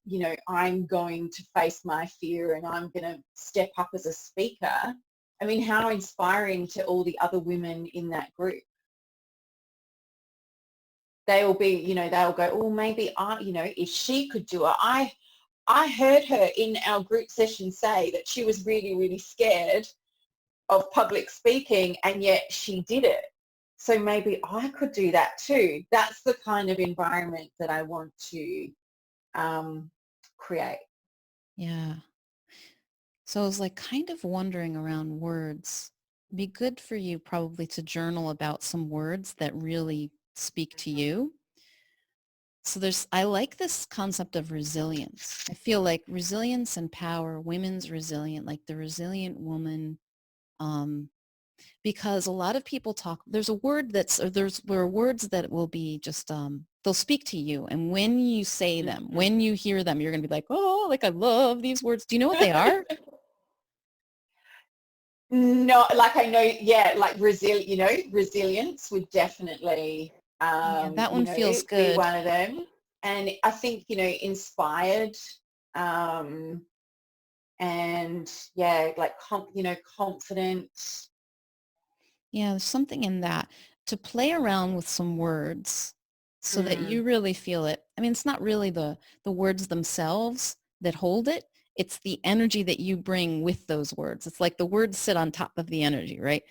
I'm going to face my fear and I'm going to step up as a speaker, I mean, how inspiring to all the other women in that group. They'll be, they'll go, oh, maybe if she could do it. I heard her in our group session say that she was really, really scared of public speaking, and yet she did it. So maybe I could do that too. That's the kind of environment that I want to create. Yeah. So I was like kind of wondering around words. It'd be good for you probably to journal about some words that really speak to you. So I like this concept of resilience. I feel like resilience and power, women's resilient, like the resilient woman, because a lot of people talk, there's a word there are words that will be just, they'll speak to you. And when you say them, when you hear them, you're going to be like, oh, like I love these words. Do you know what they are? No, like I know, yeah, like resilience would definitely, Yeah, that one feels be good. one of them. And I think, inspired, and yeah, like, confident. Yeah, there's something in that to play around with some words so that you really feel it. I mean, it's not really the words themselves that hold it. It's the energy that you bring with those words. It's like the words sit on top of the energy, right?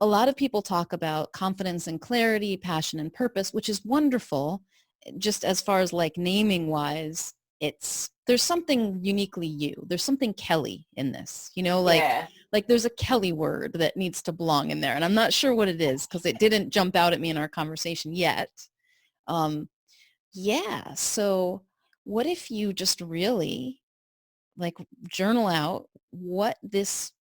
A lot of people talk about confidence and clarity, passion and purpose, which is wonderful. Just as far as like naming wise, there's something uniquely you. There's something Kellie in this, like there's a Kellie word that needs to belong in there. And I'm not sure what it is because it didn't jump out at me in our conversation yet. Yeah. So what if you just really like journal out what this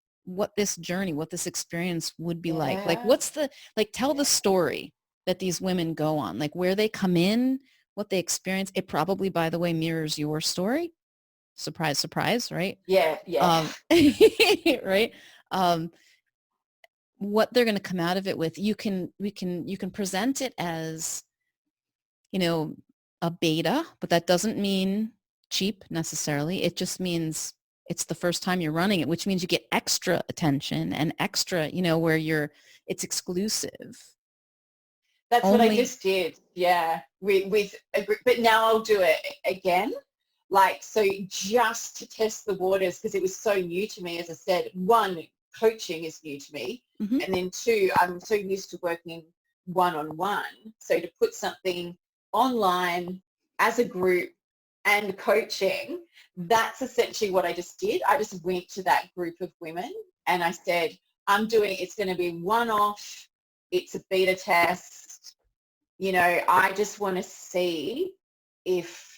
journey, what this experience would be like? Like tell the story that these women go on, like where they come in, what they experience. It probably, by the way, mirrors your story. Surprise, surprise, right? Yeah. Right. What they're going to come out of it with, you can present it as, a beta, but that doesn't mean cheap necessarily. It just means it's the first time you're running it, which means you get extra attention and extra, where it's exclusive. That's what I just did. Yeah. With a group, but now I'll do it again. Like, so just to test the waters, because it was so new to me. As I said, one, coaching is new to me. Mm-hmm. And then two, I'm so used to working one-on-one. So to put something online as a group and coaching, that's essentially what I just did. I just went to that group of women and I said, it's going to be one-off. It's a beta test. I just want to see if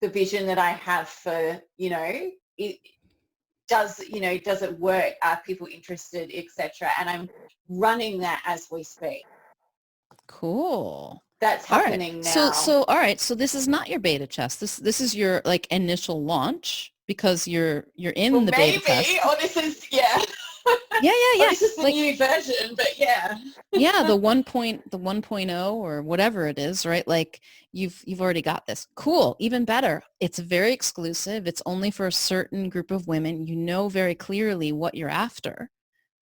the vision that I have for, it does it work? Are people interested, etc.? And I'm running that as we speak. Cool. That's happening now. So all right. So this is not your beta test. This is your like initial launch because you're in the beta test. Or this is yeah. Yeah. This is the new version, but yeah. Yeah, the 1.0 or whatever it is, right? Like you've already got this. Cool, even better. It's very exclusive. It's only for a certain group of women. You know very clearly what you're after.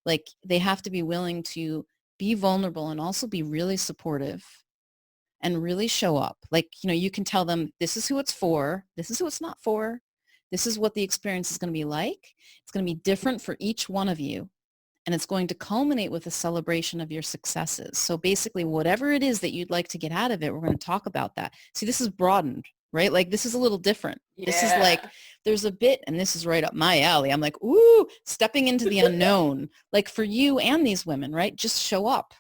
Like they have to be willing to be vulnerable and also be really supportive and really show up. Like, you can tell them this is who it's for. This is who it's not for. This is what the experience is going to be like. It's going to be different for each one of you. And it's going to culminate with a celebration of your successes. So basically, whatever it is that you'd like to get out of it, we're going to talk about that. See, this is broadened, right? Like this is a little different. Yeah. This is like, there's a bit, and this is right up my alley. I'm like, ooh, stepping into the unknown. Like for you and these women, right? Just show up.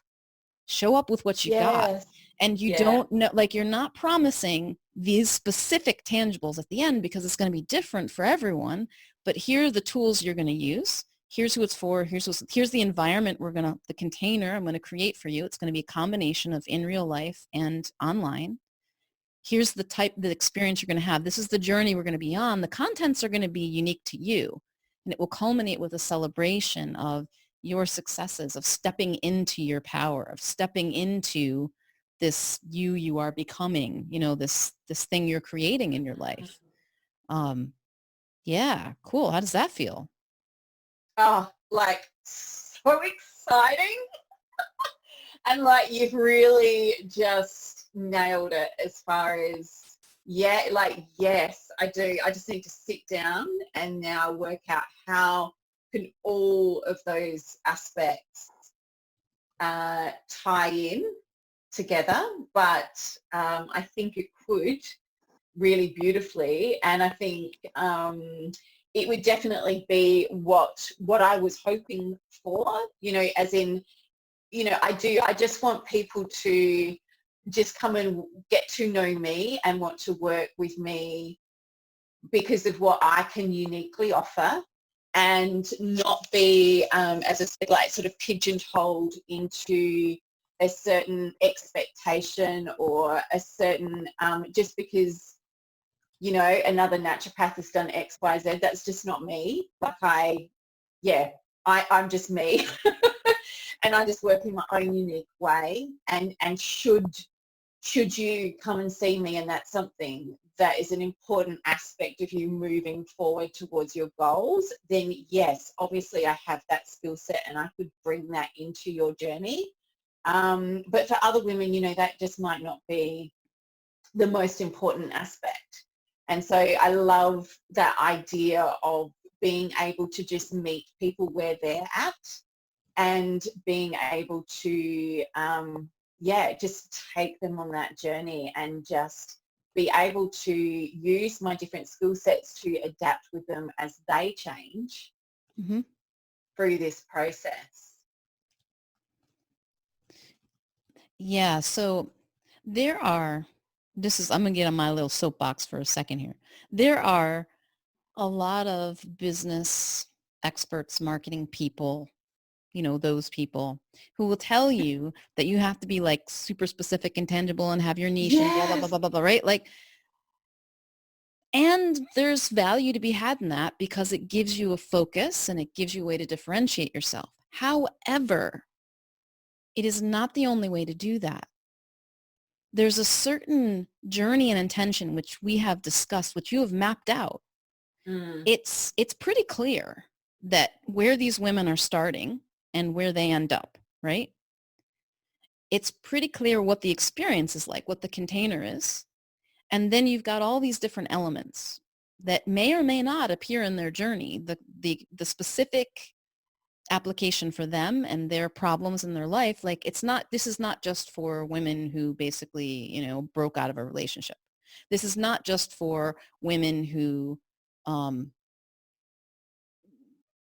Show up with what you got. And you don't know, like you're not promising these specific tangibles at the end because it's going to be different for everyone. But here are the tools you're going to use. Here's who it's for. Here's the environment the container I'm going to create for you. It's going to be a combination of in real life and online. Here's the experience you're going to have. This is the journey we're going to be on. The contents are going to be unique to you. And it will culminate with a celebration of your successes, of stepping into your power, of stepping into this you are becoming, this thing you're creating in your life. Yeah, cool. How does that feel? Oh, like so exciting. And like you've really just nailed it as far as, yeah, like, yes, I do. I just need to sit down and now work out how can all of those aspects tie in together. But I think it could really beautifully. And I think it would definitely be what I was hoping for, as in, I just want people to just come and get to know me and want to work with me because of what I can uniquely offer, and not be, as I said, like sort of pigeonholed into a certain expectation or a certain, just because, another naturopath has done X, Y, Z. That's just not me. Like I'm just me. And I just work in my own unique way. And should you come and see me, and that's something that is an important aspect of you moving forward towards your goals, then yes, obviously I have that skill set and I could bring that into your journey. But for other women, that just might not be the most important aspect. And so I love that idea of being able to just meet people where they're at, and being able to, just take them on that journey and just be able to use my different skill sets to adapt with them as they change through this process. Yeah, so I'm going to get on my little soapbox for a second here. There are a lot of business experts, marketing people, those people who will tell you that you have to be like super specific and tangible and have your niche and blah, blah, blah, Yes. blah, blah, blah, right? Like, and there's value to be had in that because it gives you a focus and it gives you a way to differentiate yourself. However, it is not the only way to do that. There's a certain journey and intention which we have discussed, which you have mapped out. It's pretty clear that where these women are starting and where they end up, right? It's pretty clear what the experience is like, what the container is. And then you've got all these different elements that may or may not appear in their journey, the specific application for them and their problems in their life. Like this is not just for women who basically, broke out of a relationship. This is not just for women who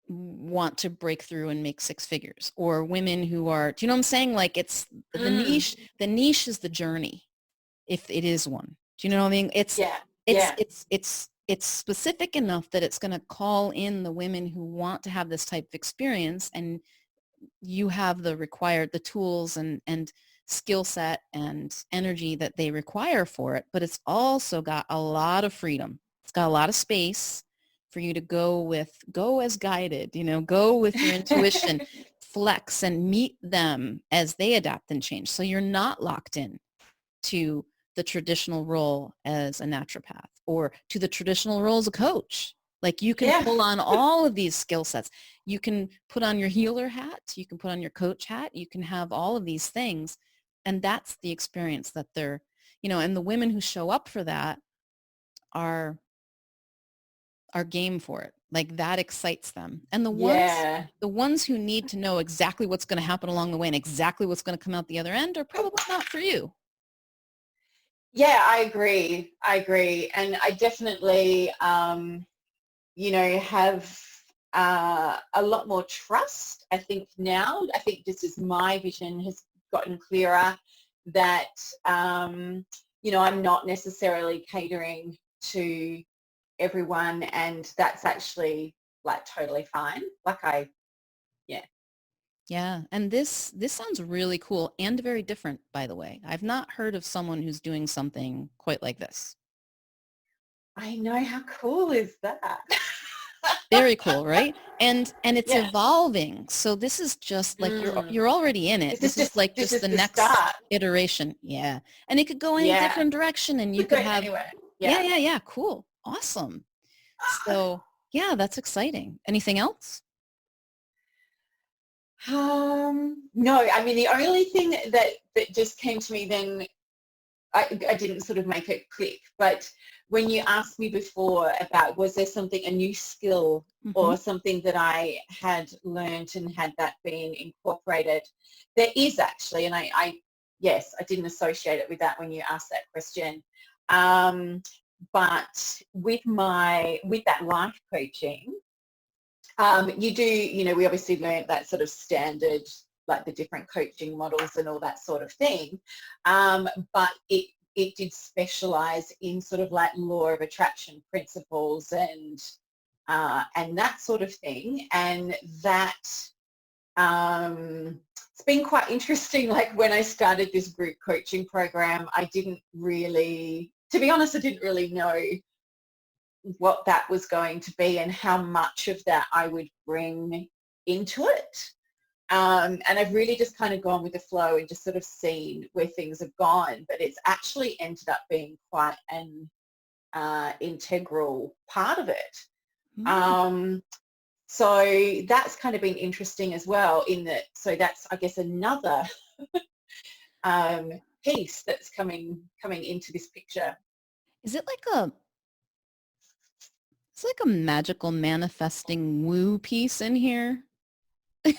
want to break through and make six figures, or women who are, do you know what I'm saying? Like it's the niche is the journey, if it is one. Do you know what I mean? It's specific enough that it's going to call in the women who want to have this type of experience, and you have the tools and skill set and energy that they require for it. But it's also got a lot of freedom. It's got a lot of space for you to go as guided, go with your intuition, flex and meet them as they adapt and change. So you're not locked in to the traditional role as a naturopath or to the traditional role as a coach. Like you can pull on all of these skill sets. You can put on your healer hat. You can put on your coach hat. You can have all of these things. And that's the experience that they're, and the women who show up for that are game for it. Like that excites them. And the ones who need to know exactly what's going to happen along the way and exactly what's going to come out the other end are probably not for you. Yeah, I agree. And I definitely, have a lot more trust, I think, now. I think just as my vision has gotten clearer that, I'm not necessarily catering to everyone, and that's actually like totally fine. Like Yeah. And this sounds really cool and very different, by the way. I've not heard of someone who's doing something quite like this. I know, how cool is that? Very cool, right? And it's Yeah. evolving. So this is just like Mm. you're already in it. This is like This just is the the next start. iteration. Yeah. And it could go any Yeah. different direction and you Could could go have anywhere. yeah, Yeah. yeah, yeah, cool. Awesome. So, yeah, that's exciting. Anything else? No, I mean, the only thing that just came to me then, I didn't sort of make it click, but when you asked me before about was there something, a new skill Mhm. or something that I had learned and had that been incorporated, there is actually, and yes, I didn't associate it with that when you asked that question. But with that life coaching, you do, we obviously learned that sort of standard, like the different coaching models and all that sort of thing. But it did specialize in sort of like law of attraction principles and that sort of thing. And that, it's been quite interesting. Like when I started this group coaching program, I didn't really, to be honest, I didn't really know what that was going to be and how much of that I would bring into it. And I've really just kind of gone with the flow and just sort of seen where things have gone. But it's actually ended up being quite an integral part of it. Mm. Um, so that's kind of been interesting as well in that. So that's, I guess, another piece that's coming into this picture. Is it like a it's like a magical manifesting woo piece in here? Yeah,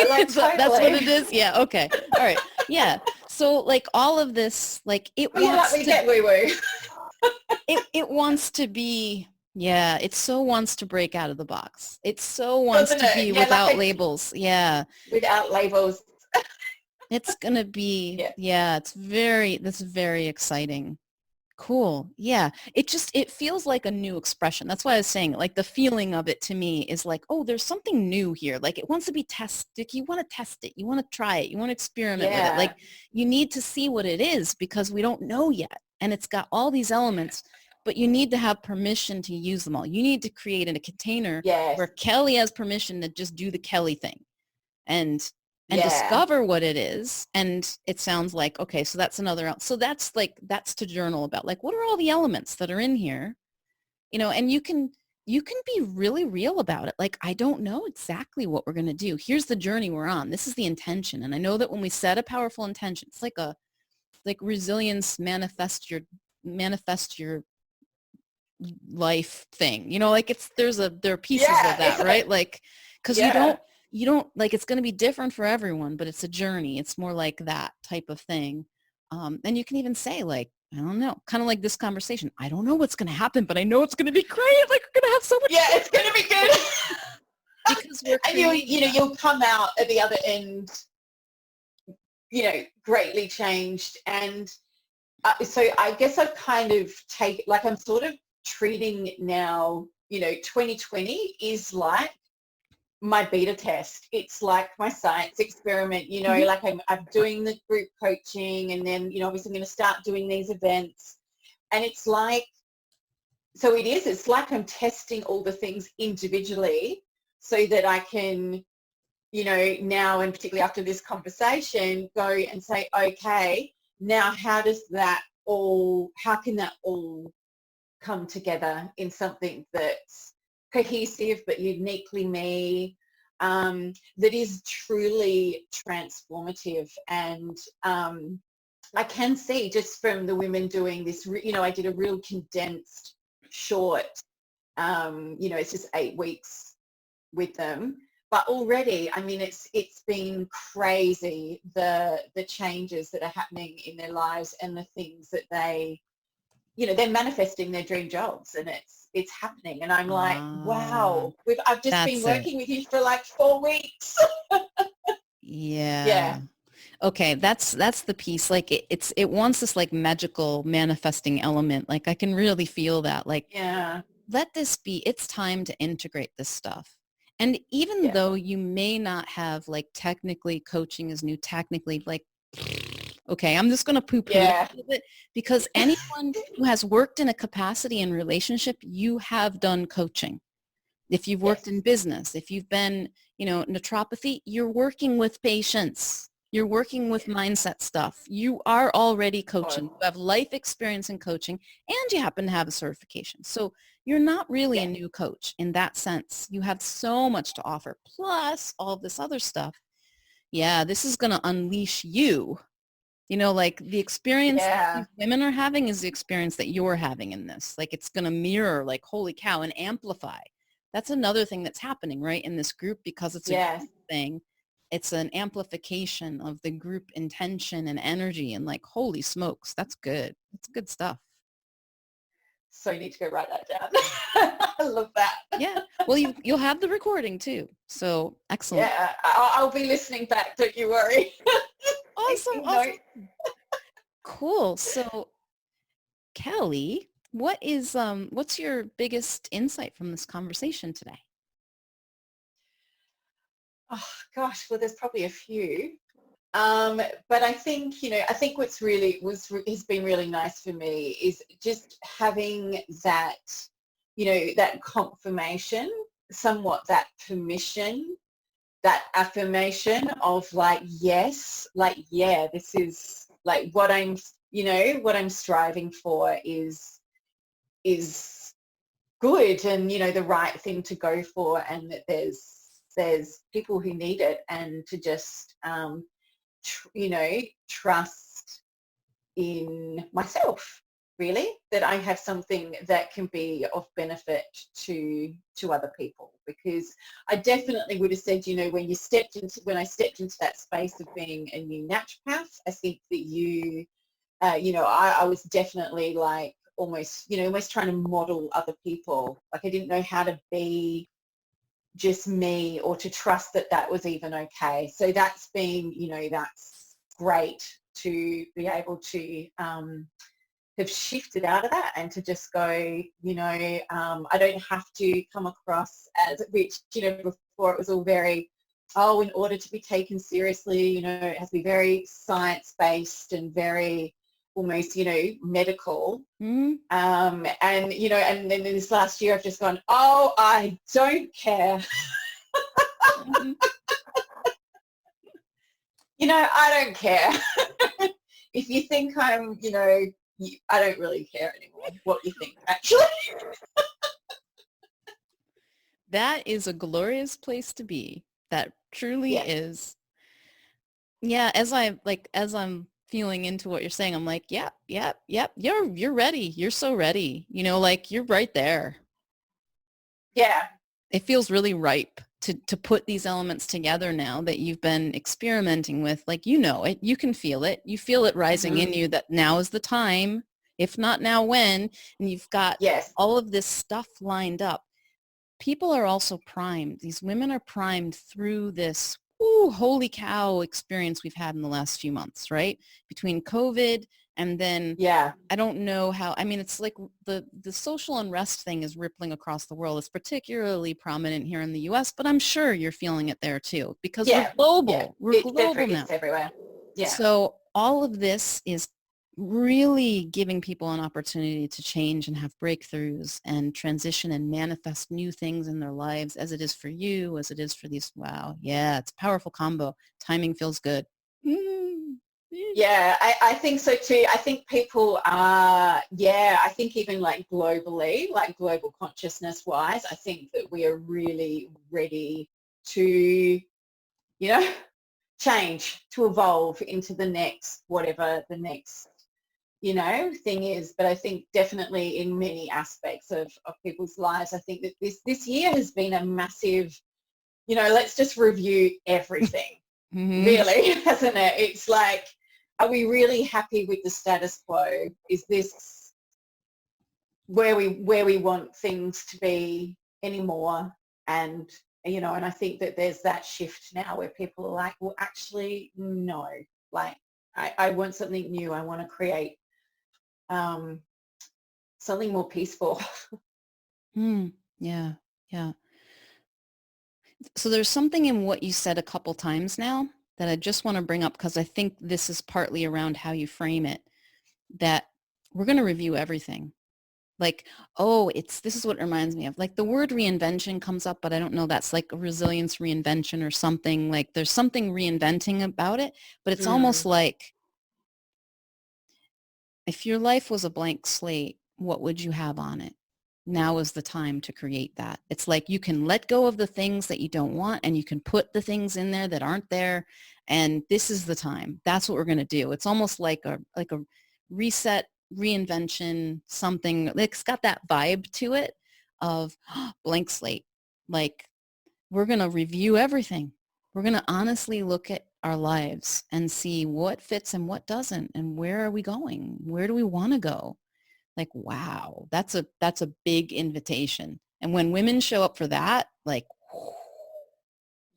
like That's what totally. it is? Yeah, okay. All right. Yeah. So like all of this, like it Oh, you let wants me to get woo woo. it wants to be yeah, it so wants to break out of the box. It so wants Doesn't to it? be Yeah, like without labels. Yeah. without labels. It's gonna be Yeah. yeah, that's very exciting. Cool. Yeah. It feels like a new expression. That's why I was saying like the feeling of it to me is like, oh, there's something new here. Like it wants to be tested. You want to test it. You want to try it. You want to experiment with it. Yeah. Like you need to see what it is because we don't know yet. And it's got all these elements, but you need to have permission to use them all. You need to create in a container Yes. where Kelly has permission to just do the Kelly thing and Yeah. discover what it is. And it sounds like okay, so that's another so that's to journal about like what are all the elements that are in here, and you can be really real about it. Like I don't know exactly what we're going to do. Here's the journey we're on. This is the intention. And I know that when we set a powerful intention, it's like resilience, manifest your life thing, like there are pieces of Yeah. that, right? Like because you Yeah. don't you don't like it's going to be different for everyone, but it's a journey. It's more like that type of thing. And you can even say like I don't know, kind of like this conversation, I don't know what's going to happen, but I know it's going to be great. Like we're going to have so much Yeah. fun It's going to be good. because we're And creating that. you'll come out at the other end, greatly changed. And so I guess I've kind of like I'm sort of treating now, 2020 is like my beta test. It's like my science experiment, Mhm. like I'm doing the group coaching and then, obviously I'm going to start doing these events. And it's like, so it's like I'm testing all the things individually so that I can, now and particularly after this conversation, go and say, okay, now how can that all come together in something that's cohesive but uniquely me, that is truly transformative. And I can see just from the women doing this, I did a real condensed short, it's just 8 weeks with them. But already, I mean, it's been crazy, the changes that are happening in their lives and the things that they're manifesting their dream jobs, and it's happening. And I'm like, Ah, wow, I've just been that's it. working with you for like 4 weeks. Yeah. Yeah, Okay, that's the piece. Like it wants this like magical manifesting element. Like I can really feel that. Like yeah, let this be. It's time to integrate this stuff. And even though you may not have like technically coaching is new, technically like, okay, I'm just going to poo-poo it a little bit because anyone who has worked in a capacity in relationship, you have done coaching. If you've worked in business, if you've been, naturopathy, you're working with patients. You're working with mindset stuff. You are already coaching. You have life experience in coaching and you happen to have a certification. So you're not really a new coach in that sense. You have so much to offer. Plus all of this other stuff. Yeah, this is going to unleash you. Like the experience that these women are having is the experience that you're having in this. Like it's going to mirror like, holy cow, and amplify. That's another thing that's happening, right, in this group because it's a group thing. It's an amplification of the group intention and energy and like, holy smokes, that's good. That's good stuff. So you need to go write that down. I love that. Yeah. Well, you'll have the recording too. So excellent. Yeah, I'll be listening back. Don't you worry. Awesome. Cool. So Kellie, what's your biggest insight from this conversation today? Oh gosh, well, there's probably a few. But I think, I think what's really has been really nice for me is just having that, that confirmation, somewhat that permission, that affirmation of like, yes, like, yeah, this is like what I'm, what I'm striving for is good and, the right thing to go for, and that there's people who need it, and to just, trust in myself, really, that I have something that can be of benefit to other people. Because I definitely would have said, when I stepped into that space of being a new naturopath, I think that I was definitely like almost trying to model other people. Like I didn't know how to be just me or to trust that that was even okay. So that's been, that's great to be able to have shifted out of that and to just go, I don't have to come across as, which, before it was all very, in order to be taken seriously, it has to be very science-based and very almost, medical. Mm-hmm. And, and then this last year I've just gone, I don't care. I don't care. If you think I'm, I don't really care anymore what you think, actually. That is a glorious place to be. That truly is. Yeah, as I'm feeling into what you're saying, I'm like, yep. You're ready. You're so ready. Like you're right there. Yeah. It feels really ripe to put these elements together now that you've been experimenting with. Like, it, you can feel it. You feel it rising in you that now is the time. If not now, when? And you've got all of this stuff lined up. People are also primed. These women are primed through this holy cow experience we've had in the last few months, right? Between COVID and then I don't know how, it's like the social unrest thing is rippling across the world. It's particularly prominent here in the US, but I'm sure you're feeling it there too because we're global. Yeah. We're global now. It's everywhere. Yeah. So all of this is really giving people an opportunity to change and have breakthroughs and transition and manifest new things in their lives, as it is for you, as it is for these. Wow. Yeah, it's a powerful combo. Timing feels good. Yeah, I think so too. I think people are, I think even like globally, like global consciousness wise, I think that we are really ready to, change, to evolve into the next, whatever the next, thing is. But I think definitely in many aspects of people's lives, I think that this year has been a massive, let's just review everything. Really, hasn't it? It's like, are we really happy with the status quo? Is this where we want things to be anymore? And, and I think that there's that shift now where people are like, well, actually, no. Like, I want something new. I want to create something more peaceful. Yeah. So there's something in what you said a couple times now that I just want to bring up, because I think this is partly around how you frame it, that we're going to review everything. Like, oh, this is what it reminds me of. Like the word reinvention comes up, but I don't know, that's like a resilience reinvention or something. Like there's something reinventing about it, but it's almost like if your life was a blank slate, what would you have on it? Now is the time to create that. It's like you can let go of the things that you don't want and you can put the things in there that aren't there. And this is the time. That's what we're going to do. It's almost like a reset, reinvention, something. It's got that vibe to it of blank slate. Like we're going to review everything. We're going to honestly look at our lives and see what fits and what doesn't, and where are we going? Where do we want to go? Like, wow, that's a big invitation. And when women show up for that, like,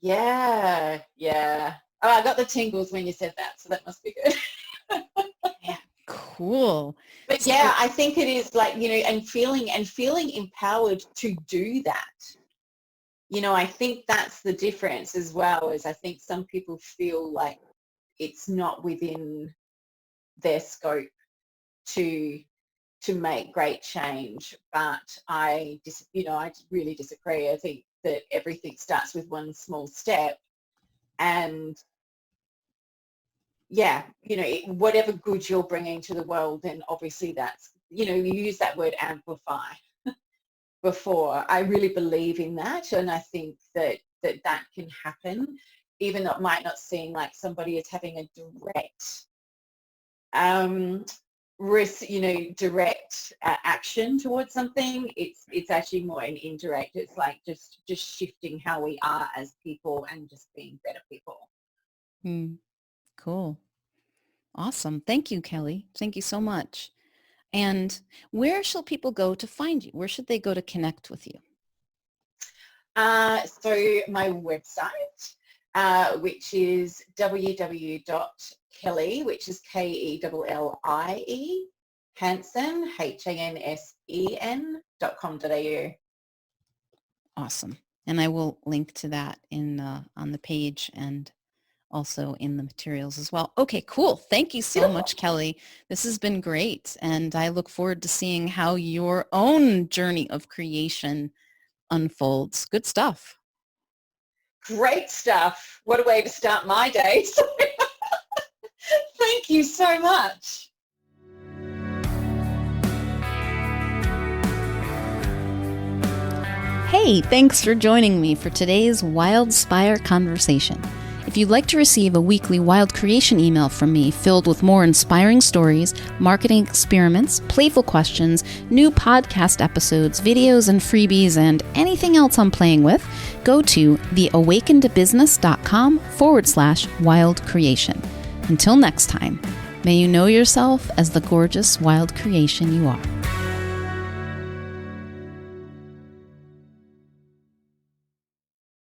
yeah. Oh, I got the tingles when you said that, so that must be good. yeah, cool. But yeah, I think it is like, and feeling empowered to do that. I think that's the difference as well, is I think some people feel like it's not within their scope to make great change, but I really disagree. I think that everything starts with one small step, and whatever good you're bringing to the world, then obviously that's, you use that word amplify before. I really believe in that, and I think that can happen, even though it might not seem like somebody is having a direct direct action towards something. It's actually more an indirect. It's like just shifting how we are as people and just being better people. Cool. Awesome. Thank you, Kellie. Thank you so much. And where shall people go to find you? Where should they go to connect with you? So my website, which is www.kellie, which is KELLIE, Hansen, HANSEN.com.au. Awesome. And I will link to that on the page and also in the materials as well. Okay, cool. Thank you so much, Kellie. This has been great. And I look forward to seeing how your own journey of creation unfolds. Good stuff. Great stuff. What a way to start my day. Thank you so much. Hey, thanks for joining me for today's Wildspire conversation. If you'd like to receive a weekly Wild Creation email from me filled with more inspiring stories, marketing experiments, playful questions, new podcast episodes, videos and freebies, and anything else I'm playing with, go to theawakenedbusiness.com/wild creation. Until next time, may you know yourself as the gorgeous wild creation you are.